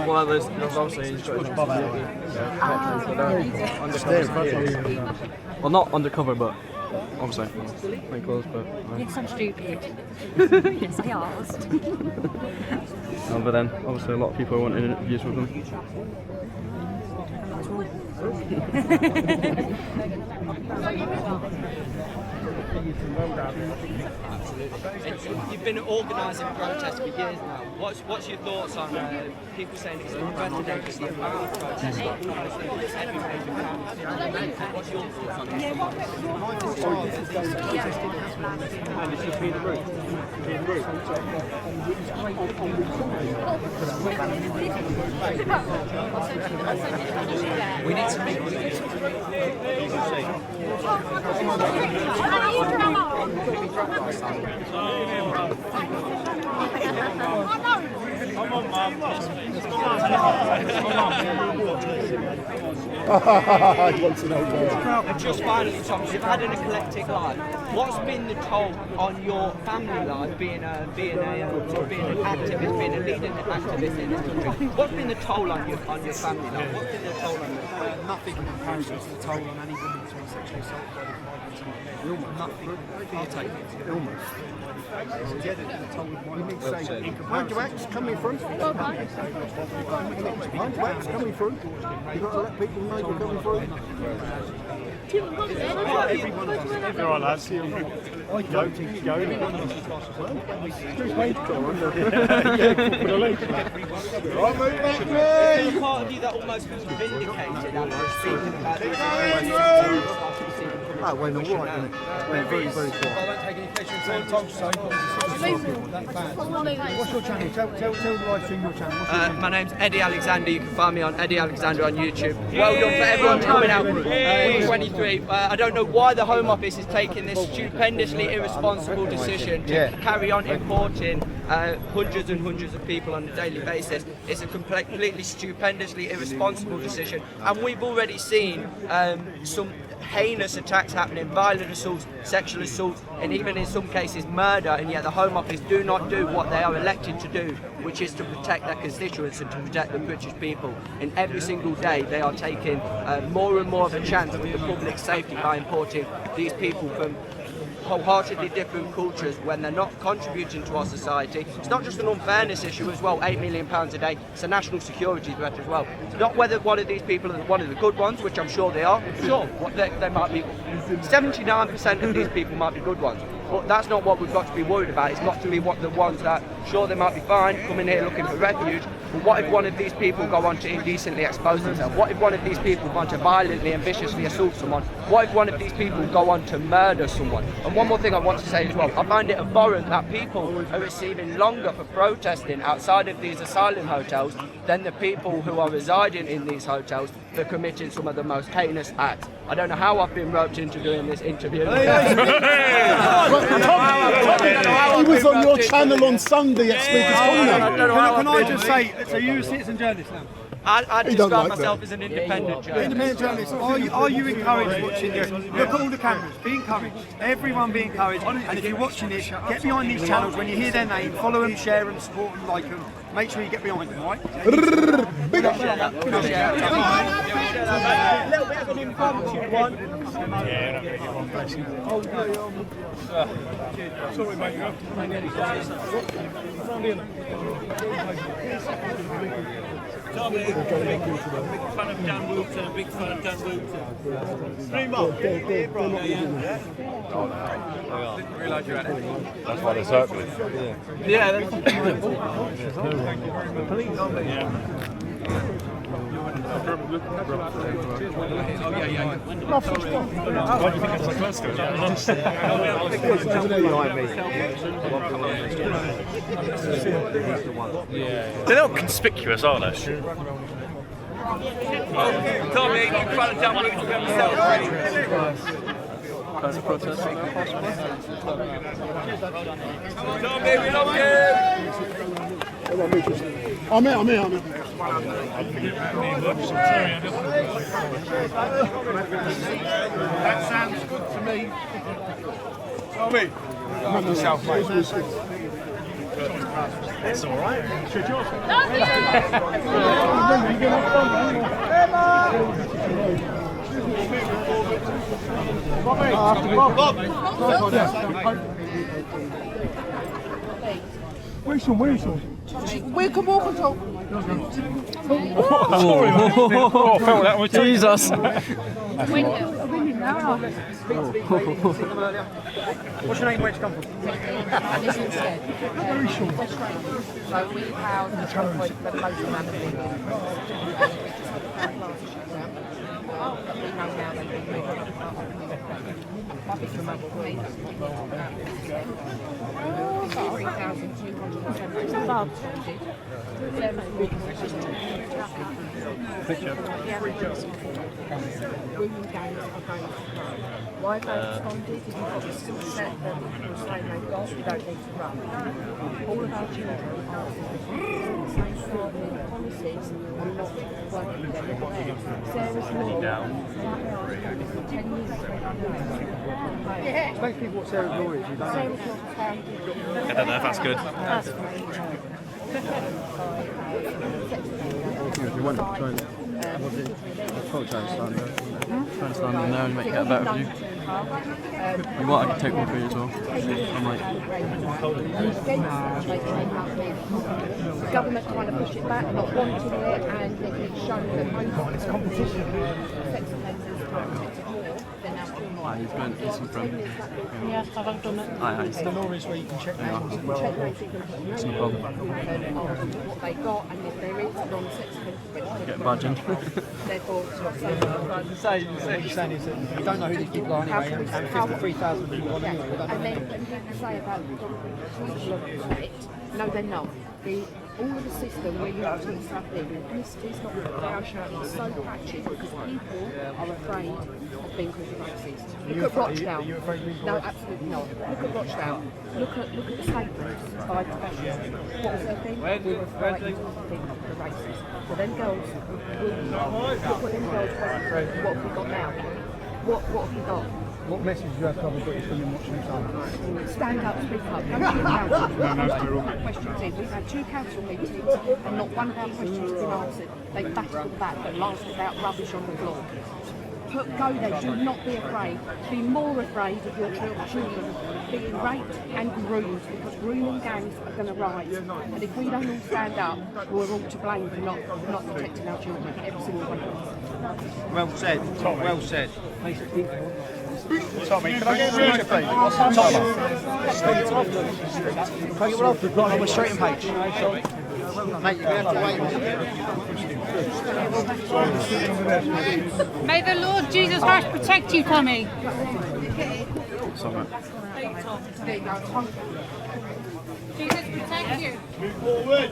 Well, there's obviously he's got his well, not undercover, but obviously my clothes. But Yes, I'm stupid. Yes, I asked. but then obviously a lot of people are wanting interviews with them. You've been organising protests for years now. What's your thoughts on people saying it's unprecedented the amount of protests every major council? What's your thoughts on it? And it's just been a route. We need to meet with Come on, Mum. And just finally, Tom, you've had an eclectic life. What's been the toll on your family life, being an activist, being a leading activist in this country? What's been the toll on your family life? What's been the toll on you? Nothing in comparison to the toll on any woman who's been sexually assaulted by the illness. Nothing. I'll take it. Illness. Mind your acts coming through. Mind your acts coming through. You've got to let people know you're coming through. Everyone lads. Go. There's a part of you that almost feels vindicated after speaking about these That went all right, didn't it? Went very, very quiet. I won't take any pleasure in saying Tom's so that's bad. What's your channel? Tell the live stream your channel. my name's Eddie Alexander. You can find me on Eddie Alexander on YouTube. Well done for everyone coming out. 23. I don't know why the Home Office is taking this stupendously irresponsible decision to carry on importing hundreds and hundreds of people on a daily basis. It's a completely stupendously irresponsible decision, and we've already seen some heinous attacks happening, violent assaults, sexual assaults, and even in some cases murder, and yet the Home Office do not do what they are elected to do, which is to protect their constituents and to protect the British people. And every single day they are taking more and more of a chance with the public safety by importing these people from wholeheartedly different cultures when they're not contributing to our society. It's not just an unfairness issue as well, £8 million a day, it's a national security threat as well. It's not whether one of these people are one of the good ones, which I'm sure they are. Sure, they might be, 79% of these people might be good ones. But that's not what we've got to be worried about. It's got to be the ones that, sure, they might be fine, coming here looking for refuge, but what if one of these people go on to indecently expose themselves? What if one of these people go on to violently and viciously assault someone? What if one of these people go on to murder someone? And one more thing I want to say as well, I find it abhorrent that people are receiving longer for protesting outside of these asylum hotels than the people who are residing in these hotels for committing some of the most heinous acts. I don't know how I've been roped into doing this interview. He was on your channel on Sunday at Speaker's Corner. Can I just say, so you're a citizen journalist now? I describe myself as an independent journalist. Independent journalist. Are you encouraged watching this? Look at all the cameras. Be encouraged. Everyone be encouraged. And if you're watching this, get behind these channels. When you hear their name, follow them, share them, support them, like them. Make sure you get behind them, right? Big up. A little bit of an impromptu one. Sorry, mate, you have Tommy, big fan of Dan Wilton, big fan of Dan Wilton. Stream up. Didn't realise you had it. That's why they're circling. Yeah, that's Thank you very much. Why do you think it's so close to it? They're not conspicuous, are they? Tommy, you can find a jump on yourself. As a protest. Tommy, we love you. I'm here. That sounds good to me. Tommy, love yourself, mate. It's all right. Should yours? Wilson. We can walk and talk. Sorry, mate. Oh, I felt that was Jesus. What's your name? Where'd you come from? Very short. So we house the most amount of people. My biggest thing for me, that's what women gangs are going to run. Why they responded is you've got a skill set that people say they've got, you don't need to run. All of our children are safeguarding policies and not working with them. Look at there. Sarah's law, that for 10 years. Explain to people what Sarah's law is. You don't know. Sarah's law found I don't know if that's good. That's You want to try and apologise down there. Try and stand in there and make it a better view. You want, I can take one for you as well. I'm like... The government trying to push it back, not wanting it, and they've shown that most competition sex offenders are protected more than our He's going to some from... Yeah, I've done it. The law is where you can check names as well. It's no problem. What they got, and if there is non-sex offenders registered, Get badging. therefore, What you're saying is that you don't know who these people are anyway, and 53,000 people on anyway. and then when people say about the threat, no, they're not. All of the system where you have to stuff in, and this is not our show, it's so patchy because people are afraid of being called racist. Look at Rochdale. No, absolutely not. Look at Rochdale. Look at the statements by professionals. What was their thing? We were frightened of being racist. So them girls, look what them girls went through. What have we got now? What have we got? What message do you have to other British women watching this on? Stand up, speak up. Come to your council. Questions in. We've had 2 council meetings and not one of our questions has been answered. They batted them back and laughed about rubbish on the floor. Go there, do not be afraid. Be more afraid of your children being raped and groomed, because grooming gangs are going to rise. And if we don't all stand up, we're all to blame for not protecting our children, every single one of us. Well said, Tom, well said. Tommy, can I get a picture, please? Tommy, we're straight on page. Mate, you're going to have to wait. May the Lord Jesus Christ protect you, Tommy. Jesus protect you. Move forward.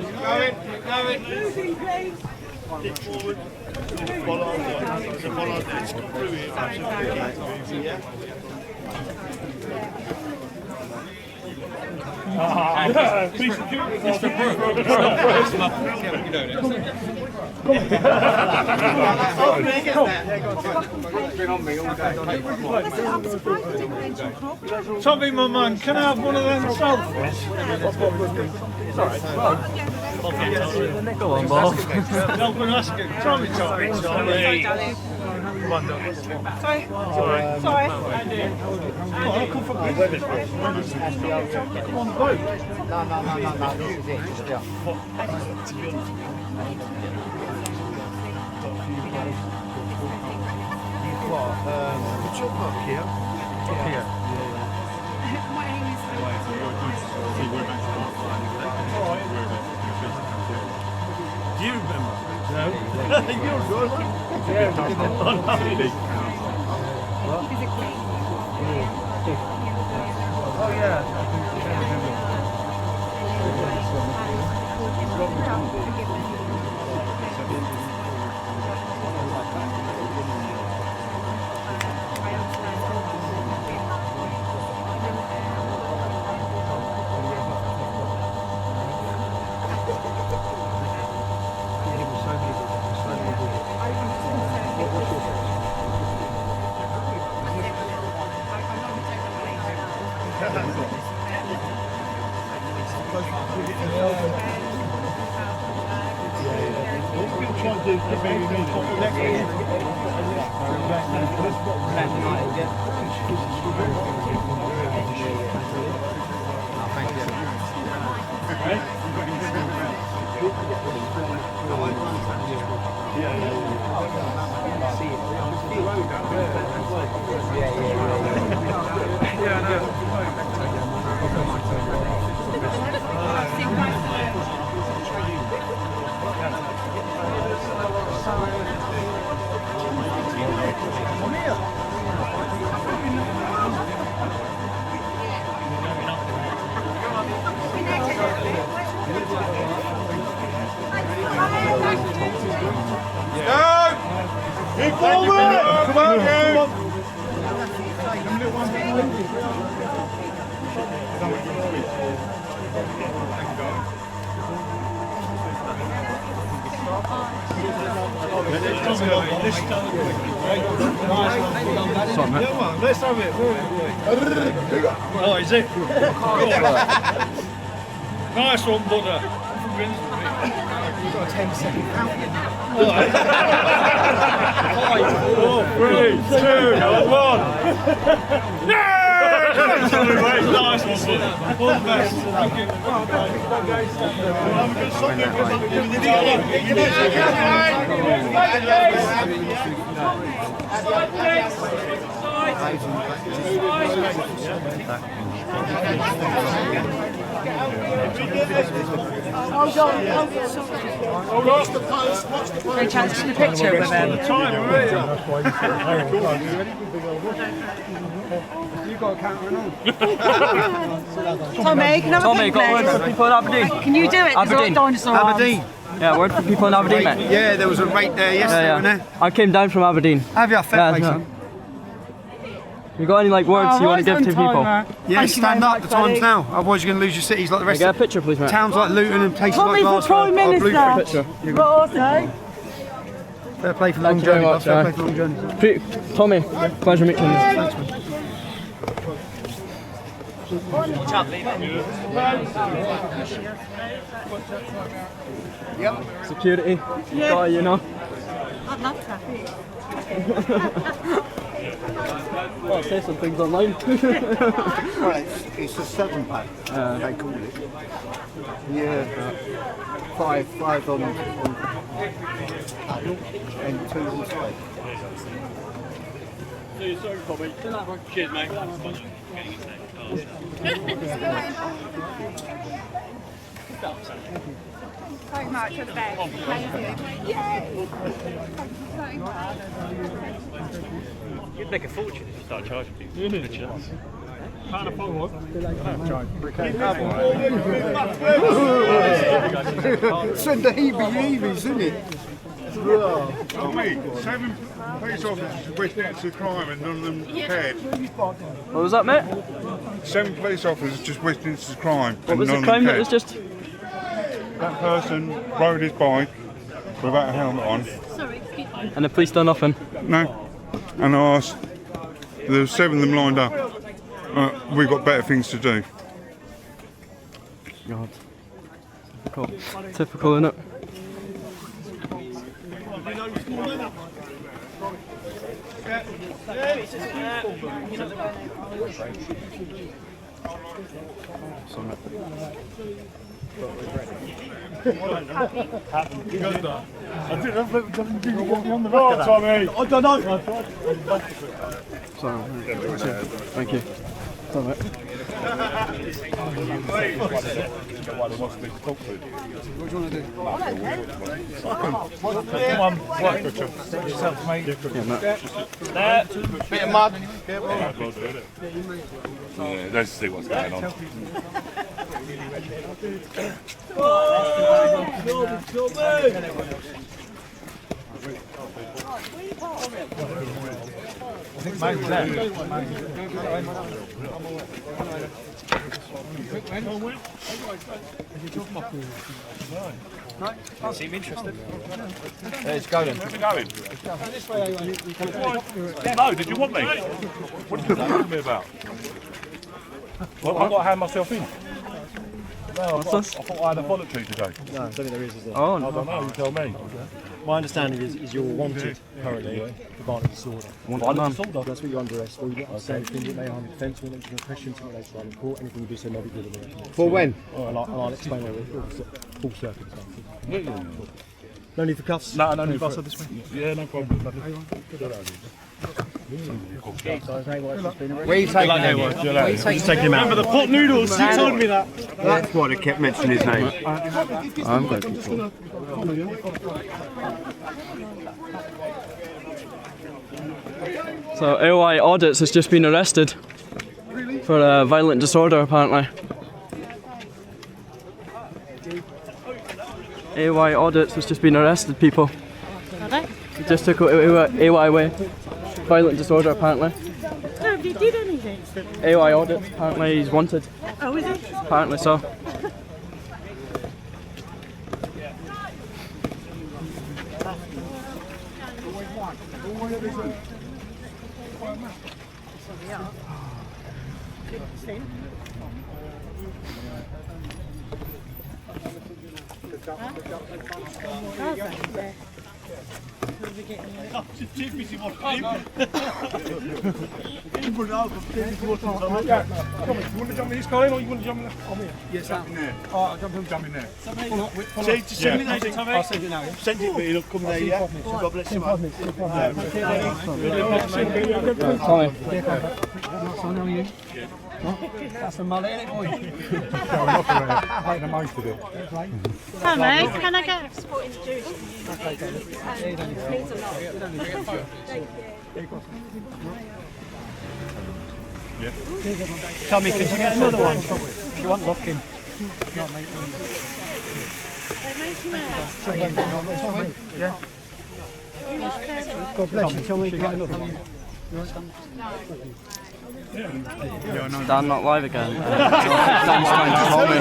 Going. Moving, please. Stick forward. Follow on. Follow this. Come through here. Absolutely. Yeah. Please, Mr. Brooks. Tommy, my man, can I have one of them selfies? Go on, Bob. No, we're asking. Tommy. Come on, Doug. Sorry. I'll come from Wethersfield. Come on, boat. No, this is it. Yeah. What's your park here? Here. Do you remember? No. You're good. Oh, yeah. Let's have it. Oh, is it? Nice one, butter. You've got a 10-second count. 5, 4, 3, 2, 1. Nice one, butter. All the best. Thank you. Have a good Sunday. Watch the post, watch the post. Any chance to take a picture with them? You've got a counter and all. Tommy, can I have Tommy, a got a word for people in Aberdeen. Can you do it? 'Cause we're Aberdeen. like dinosaur arms. Aberdeen. Yeah, word for people in Aberdeen, mate. Yeah, there was a rate there yesterday, wasn't there? I came down from Aberdeen. Have you? Fair play, no. son. You got any like words you want to give to people? Yeah, stand up. The time's now. Otherwise, you're going to lose your cities like the rest. Get a of picture, please, mate. Towns like Luton and places Tommy like for Glasgow Prime are blue Minister. picture. What also? Fair play for the Thank long you very journey. much. Fair play for the long journey. Tommy, pleasure meeting you. Thanks, man. Yep. Security. Yeah. Got it, you know. I'd love to. Well, say some things online. Well, it's a 7-pack, they call it. Yeah, 5 on adult and 2 on side. Sorry, Tommy. Cheers, mate. So much of that. You'd make a fortune if you start charging people. Good chance. Can't afford one. Send the heebie-jeebies, isn't it? Tommy, 7 police officers witnessed the crime and none of them cared. What was that, mate? 7 police officers just witnessed the crime What and was none the of crime them that was cared. just... That person rode his bike without a helmet on. Sorry, excuse me. And the police done nothing? No. And I asked, there were 7 of them lined up. We've got better things to do. God. Typical. Typical, innit? Tommy. I don't know. Sorry. Thank you. Sorry, mate. What do you want to do? Yourself, mate. Yeah, Bit of mud. Yeah, let's see what's going on. I think mine's there. No, I seem interested. Let's go then. Where's it going? No, did you want me? What did you talk to me about? Well, I've got to hand myself in. No, I thought I had a voluntary today. No, I don't think there is there? Oh, I don't know, you tell me. My understanding is you're wanted currently for violent disorder. Violent disorder? That's what you're under arrest for. You don't say anything that may harm your defence, or mention oppression, intimidation, in court. Anything you do say may be good in the For when? And I'll explain it with full circumstances. Yeah. No need for cuffs? No, no need for cuffs this week? Yeah, no problem. Where are you taking him? Remember the pot noodles? You told me that. That's why they kept mentioning his name. I'm going to So AOI Audits has just been arrested for violent disorder, apparently. AOI Audits has just been arrested, people. He just took AOI away. Violent disorder, apparently. Nobody did anything. AOI Audits, apparently he's wanted. Oh, is he? Apparently so. You want to jump in this car in, or you want to jump in there? Yes, jump in there. Alright, I'll jump in there. Send me that, Tommy. I'll send it now. Send it, but you'll come there, yeah? God bless you, man. Tommy. How are you? That's a mullet, isn't it, boy? Make the most of it. Tommy, can I get supporting juice? Tommy, can you get another one? If you want looking. Yeah. God bless you, Tommy. Get another one. Dan not live again. Dan's trying to call me.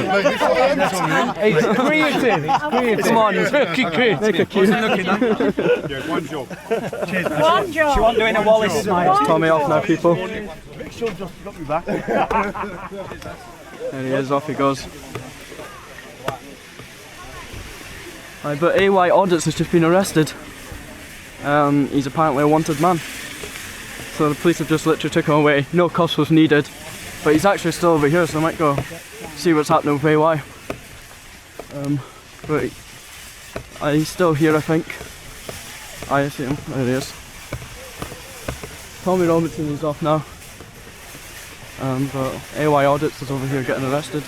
It's creative. It's creative. Come on, he's fucking creative. Make a cue. Yeah, one job. Cheers. One job. She wasn't doing a Wallace smile. Tommy off now, people. Make sure just got me back. There he is, off he goes. Right, but AY Audits has just been arrested. He's apparently a wanted man. So the police have just literally took him away. No cost was needed. But he's actually still over here, so I might go see what's happening with AY. But he's still here, I think. I see him. There he is. Tommy Robinson is off now. But AY Audits is over here getting arrested.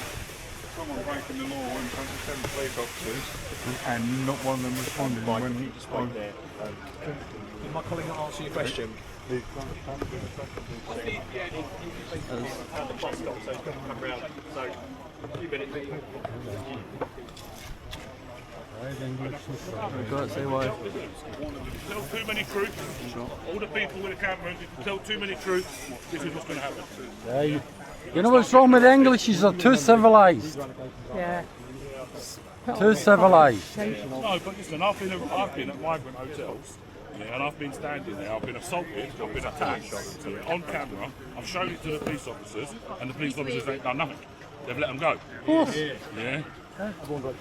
Someone breaking the law in front of 7 police officers, and not one of them responded when he spoke there. Did my colleague not answer your question? Go say why. Tell too many truths. All the people with the cameras, if you tell too many truths, this is what's going to happen. Yeah, you know what's wrong with English is they're too civilised. Yeah. Too civilised. No, but listen, I've been at migrant hotels. Yeah, and I've been standing there, I've been assaulted, I've been attacked on camera, I've shown it to the police officers, and the police officers ain't done nothing. They've let them go. Of course. Yeah. Do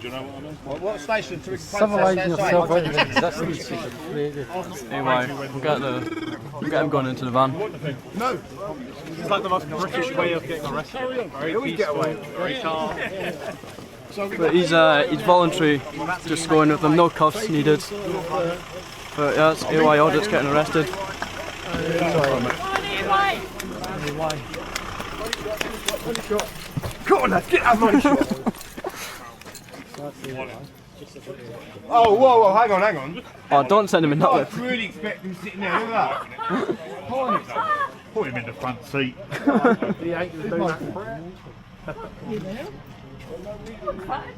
you know what I mean? What station? Civilising yourself out of existence is crazy. Anyway, we'll get him going into the van. No. It's like the most British way of getting arrested. Very peaceful, very calm. But he's voluntary, just going with them, no cuffs needed. But yeah, it's AY Audits getting arrested. Come on, let's get that money shot. Oh, whoa, hang on. Oh, don't send him in that I way. really expect him sitting there, look at that. Put him in the front seat.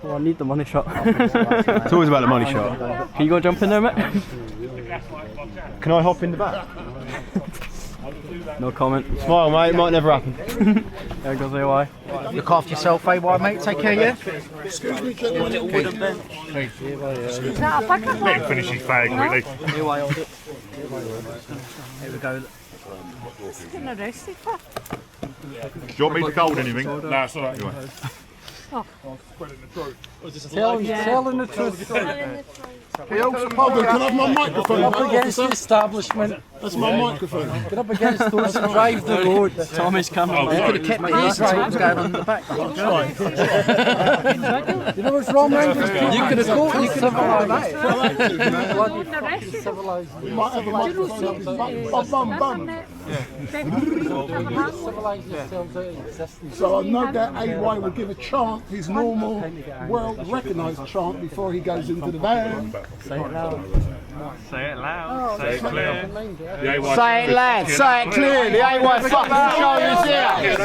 Oh, I need the money shot. It's always about the money shot. Can you go jump in there, mate? Can I hop in the back? No comment. Smile, mate. It might never happen. There goes AY. Look after yourself, AY, mate. Take care, yeah? Excuse me, gentlemen. Little wooden bench. Let him finish his bag, really. AY Audits. Here we go. Getting arrested for? Do you want me to hold anything? No, it's alright. Oh. Spreading the truth. Telling the truth. Hey, also, Pablo, can I have my microphone? Get up against the establishment. That's my microphone. Get up against those who drive the road. Tommy's camera. You could have kept these times going on the back. You know what's wrong, man? You could have got you civilised. Civilised. We might have a microphone. Bum. Civilised yourselves out of existence. So I know that AY will give a chant, his normal, well-recognised chant before he goes into the van. Say it loud. Say it loud. Say it clear. Say it loud. Say it clear. The AY fucking show is here.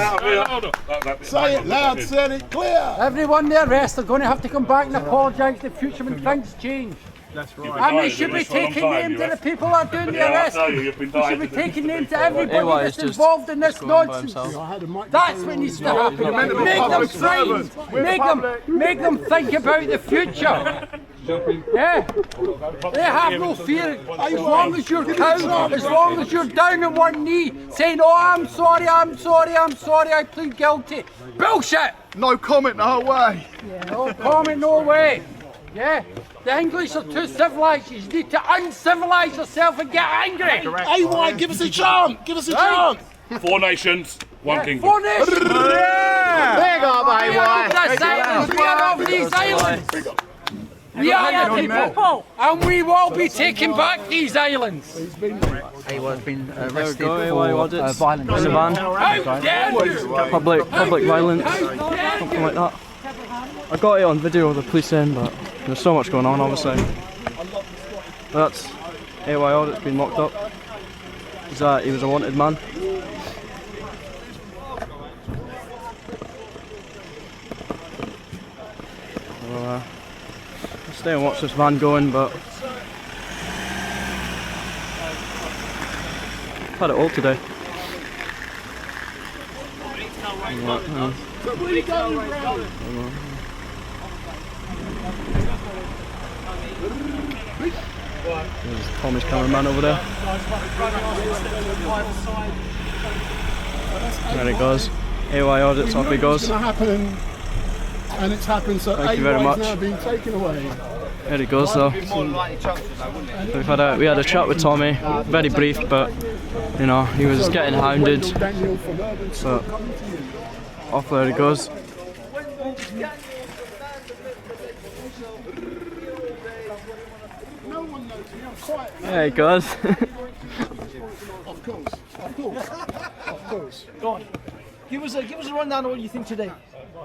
Say it loud. Say it clear. Everyone they arrest are going to have to come back and apologise in the future when things change. That's right. And we should be taking names of the people that are doing the arrest. We should be taking names of everybody that's involved in this nonsense. That's what needs to happen. Make them frightened. Make them think about the future. Yeah, they have no fear as long as you're down, as long as you're down on one knee saying, oh, I'm sorry, I plead guilty. Bullshit! No comment, no way. Yeah, no comment, no way. Yeah, the English are too civilised. You need to uncivilize yourself and get angry. AY, give us a chance. Give us a chance. 4 nations, 1 kingdom. 4 nations. Yeah. Big up, AY. We are of these islands. We are the people, and we will be taking back these islands. AY's been There we arrested go, for AY audits violence. in the van. How dare you! Public violence, something like that. I got it on video of the police in, but there's so much going on, obviously. That's AY audit's been locked up. He was a wanted man. So, I'll stay and watch this van going, but I've had it all today. There's Tommy's cameraman over there. There it goes. AY audits, off he goes. It's going to happen, and it's happened, so Thank you very much. now being taken away. There he goes though. We had a chat with Tommy, very brief, but you know, he was getting hounded. So off there he goes. There he goes. Of course. Go on. Give us a rundown of what you think today.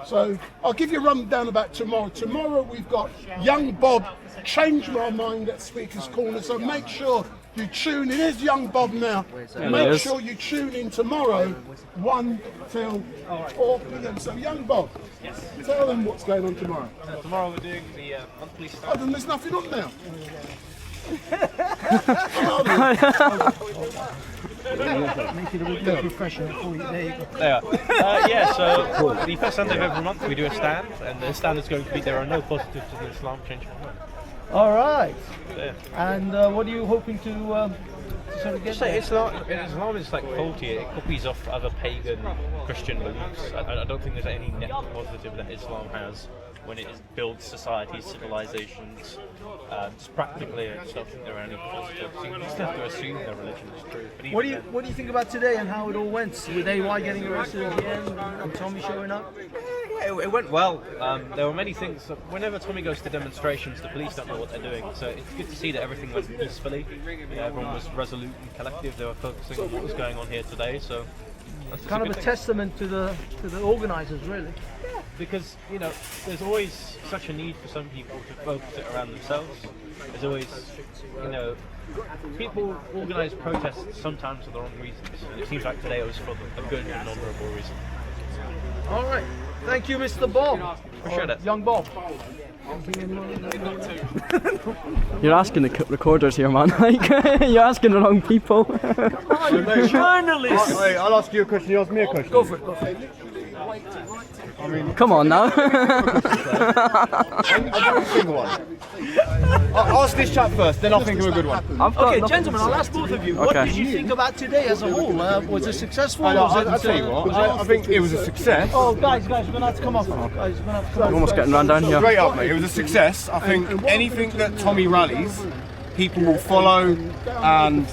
So I'll give you a rundown about tomorrow. Tomorrow we've got Young Bob, Change My Mind at Speaker's Corner. So make sure you tune in. Here's Young Bob now. Make sure you tune in tomorrow, 1 till 4 p.m. So Young Bob, tell them what's going on tomorrow. Tomorrow we're doing the monthly stuff. Oh, then there's nothing on now. Make it a little bit professional for you. There you go. There we are. Yeah, so the first Sunday of every month we do a stand, and the stand is going to be there are no positives to the Islam change my mind. All right. Yeah. And what are you hoping to sort of get there? Islam is like faulty. It copies off other pagan Christian beliefs. I don't think there's any net positive that Islam has when it builds societies, civilizations. Just practically, I just don't think there are any positives. You just have to assume their religion is true. But What do you think about today and how it all went? With AY getting arrested at the end and Tommy showing up? Yeah, it went well. There were many things. Whenever Tommy goes to demonstrations, the police don't know what they're doing. So it's good to see that everything went peacefully. Everyone was resolute and collective. They were focusing on what was going on here today. So It's kind of a testament to the organisers, really. Yeah, because there's always such a need for some people to focus it around themselves. There's always, people organise protests sometimes for the wrong reasons. And it seems like today it was for a good and honourable reason. All right. Thank you, Mr. Bob. Appreciate it. Young Bob. You're asking the recorders here, man. Like, you're asking the wrong people. Journalist. Wait, I'll ask you a question. You ask me a question. Go for it. Go for it. Come on now. I'll ask this chap first, then I'll think of a good one. Okay, gentlemen, I'll ask both of you. What did you think about today as a whole? Was it successful? I'll tell you what, I think it was a success. Oh, guys, we're going to have to come off. I'm almost getting run down here. Straight up, mate, it was a success. I think anything that Tommy rallies, people will follow, and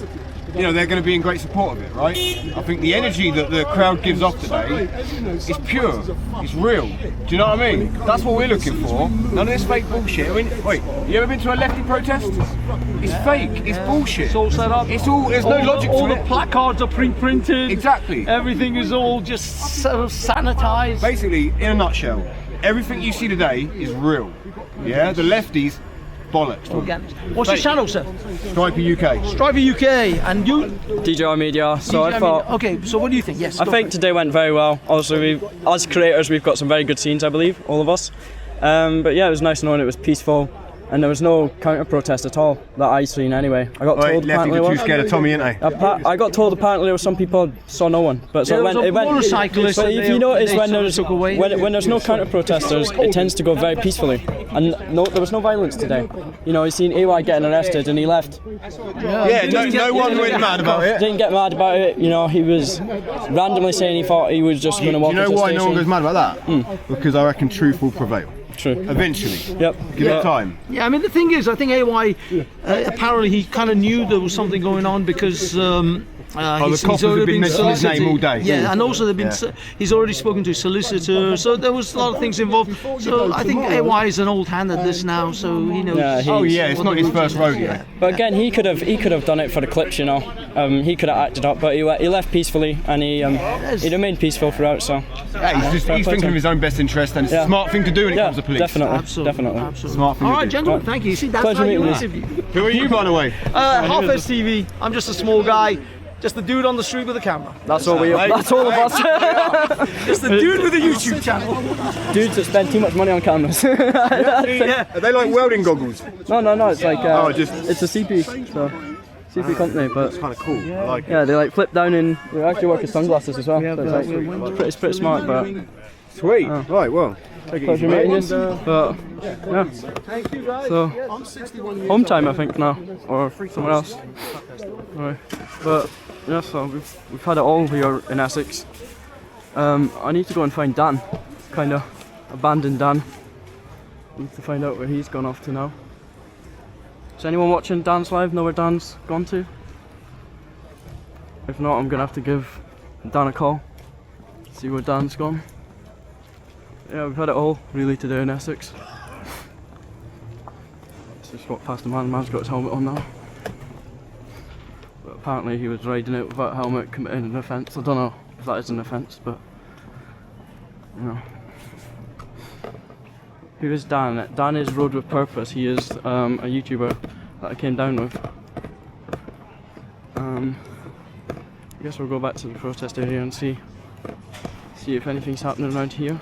they're going to be in great support of it, right? I think the energy that the crowd gives off today is pure, it's real. Do you know what I mean? That's what we're looking for. None of this fake bullshit. I mean, wait, you ever been to a lefty protest? It's fake, it's bullshit. It's all set up. There's no logic to it. All the placards are pre-printed. Exactly. Everything is all just sort of sanitised. Basically, in a nutshell, everything you see today is real. Yeah, the lefties, bollocks. What's your channel, sir? Striper UK. Striper UK, and you? DJR Media. So I thought. Okay, so what do you think? Yes. I think today went very well. Also, as creators, we've got some very good scenes, I believe, all of us. But yeah, it was nice knowing it was peaceful. and there was no counter-protest at all that I seen anyway. I got told apparently too scared of Tommy, ain't they? I got told apparently there were some people saw no one, but so when it went. But if you notice when there's no counter-protesters, it tends to go very peacefully, and there was no violence today. You know, you seen AY getting arrested and he left. No one went mad about it. Didn't get mad about it. You know, he was randomly saying he thought he was just going to walk into the station. You know why no one goes mad about that? Because I reckon truth will prevail. True. Eventually. Yep. Give it time. Yeah, I mean the thing is, I think AY apparently he kind of knew there was something going on because. The coppers have been mentioning his name all day. Yeah, and also he's already spoken to his solicitor, so there was a lot of things involved. So I think AY is an old hand at this now, so he knows. It's not his first rodeo. But again, he could have done it for the clips, you know. He could have acted up, but he left peacefully, and he remained peaceful throughout. So he's thinking of his own best interest, and it's a smart thing to do when it comes to police. Definitely. Smart thing. All right, gentlemen, thank you. See, that's Pleasure how you meeting interview. Who are you, by the way? Half STV. I'm just a small guy. Just the dude on the street with a camera. That's all we are. That's all of us. Just the dude with a YouTube channel. Dudes that spend too much money on cameras. Are they like welding goggles? No. It's like it's a CP. So CP company, but it's kind of cool. I like it. Yeah, they like flip down and they actually work with sunglasses as well. So it's pretty smart, but sweet. Right, well. Pleasure meeting you. But yeah. Thank you guys. So home time I think now, or somewhere else. Right. But yeah, so we've had it all here in Essex. I need to go and find Dan. Kind of abandoned Dan. Need to find out where he's gone off to now. Is anyone watching Dan's live know where Dan's gone to? If not, I'm gonna have to give Dan a call. See where Dan's gone. Yeah, we've had it all really today in Essex. Let's just walk past the man. The man's got his helmet on now. But apparently he was riding it without a helmet, committing an offence. I don't know if that is an offence, but you know. Who is Dan? Dan is Road with Purpose. He is a YouTuber that I came down with. I guess we'll go back to the protest area and see if anything's happening around here.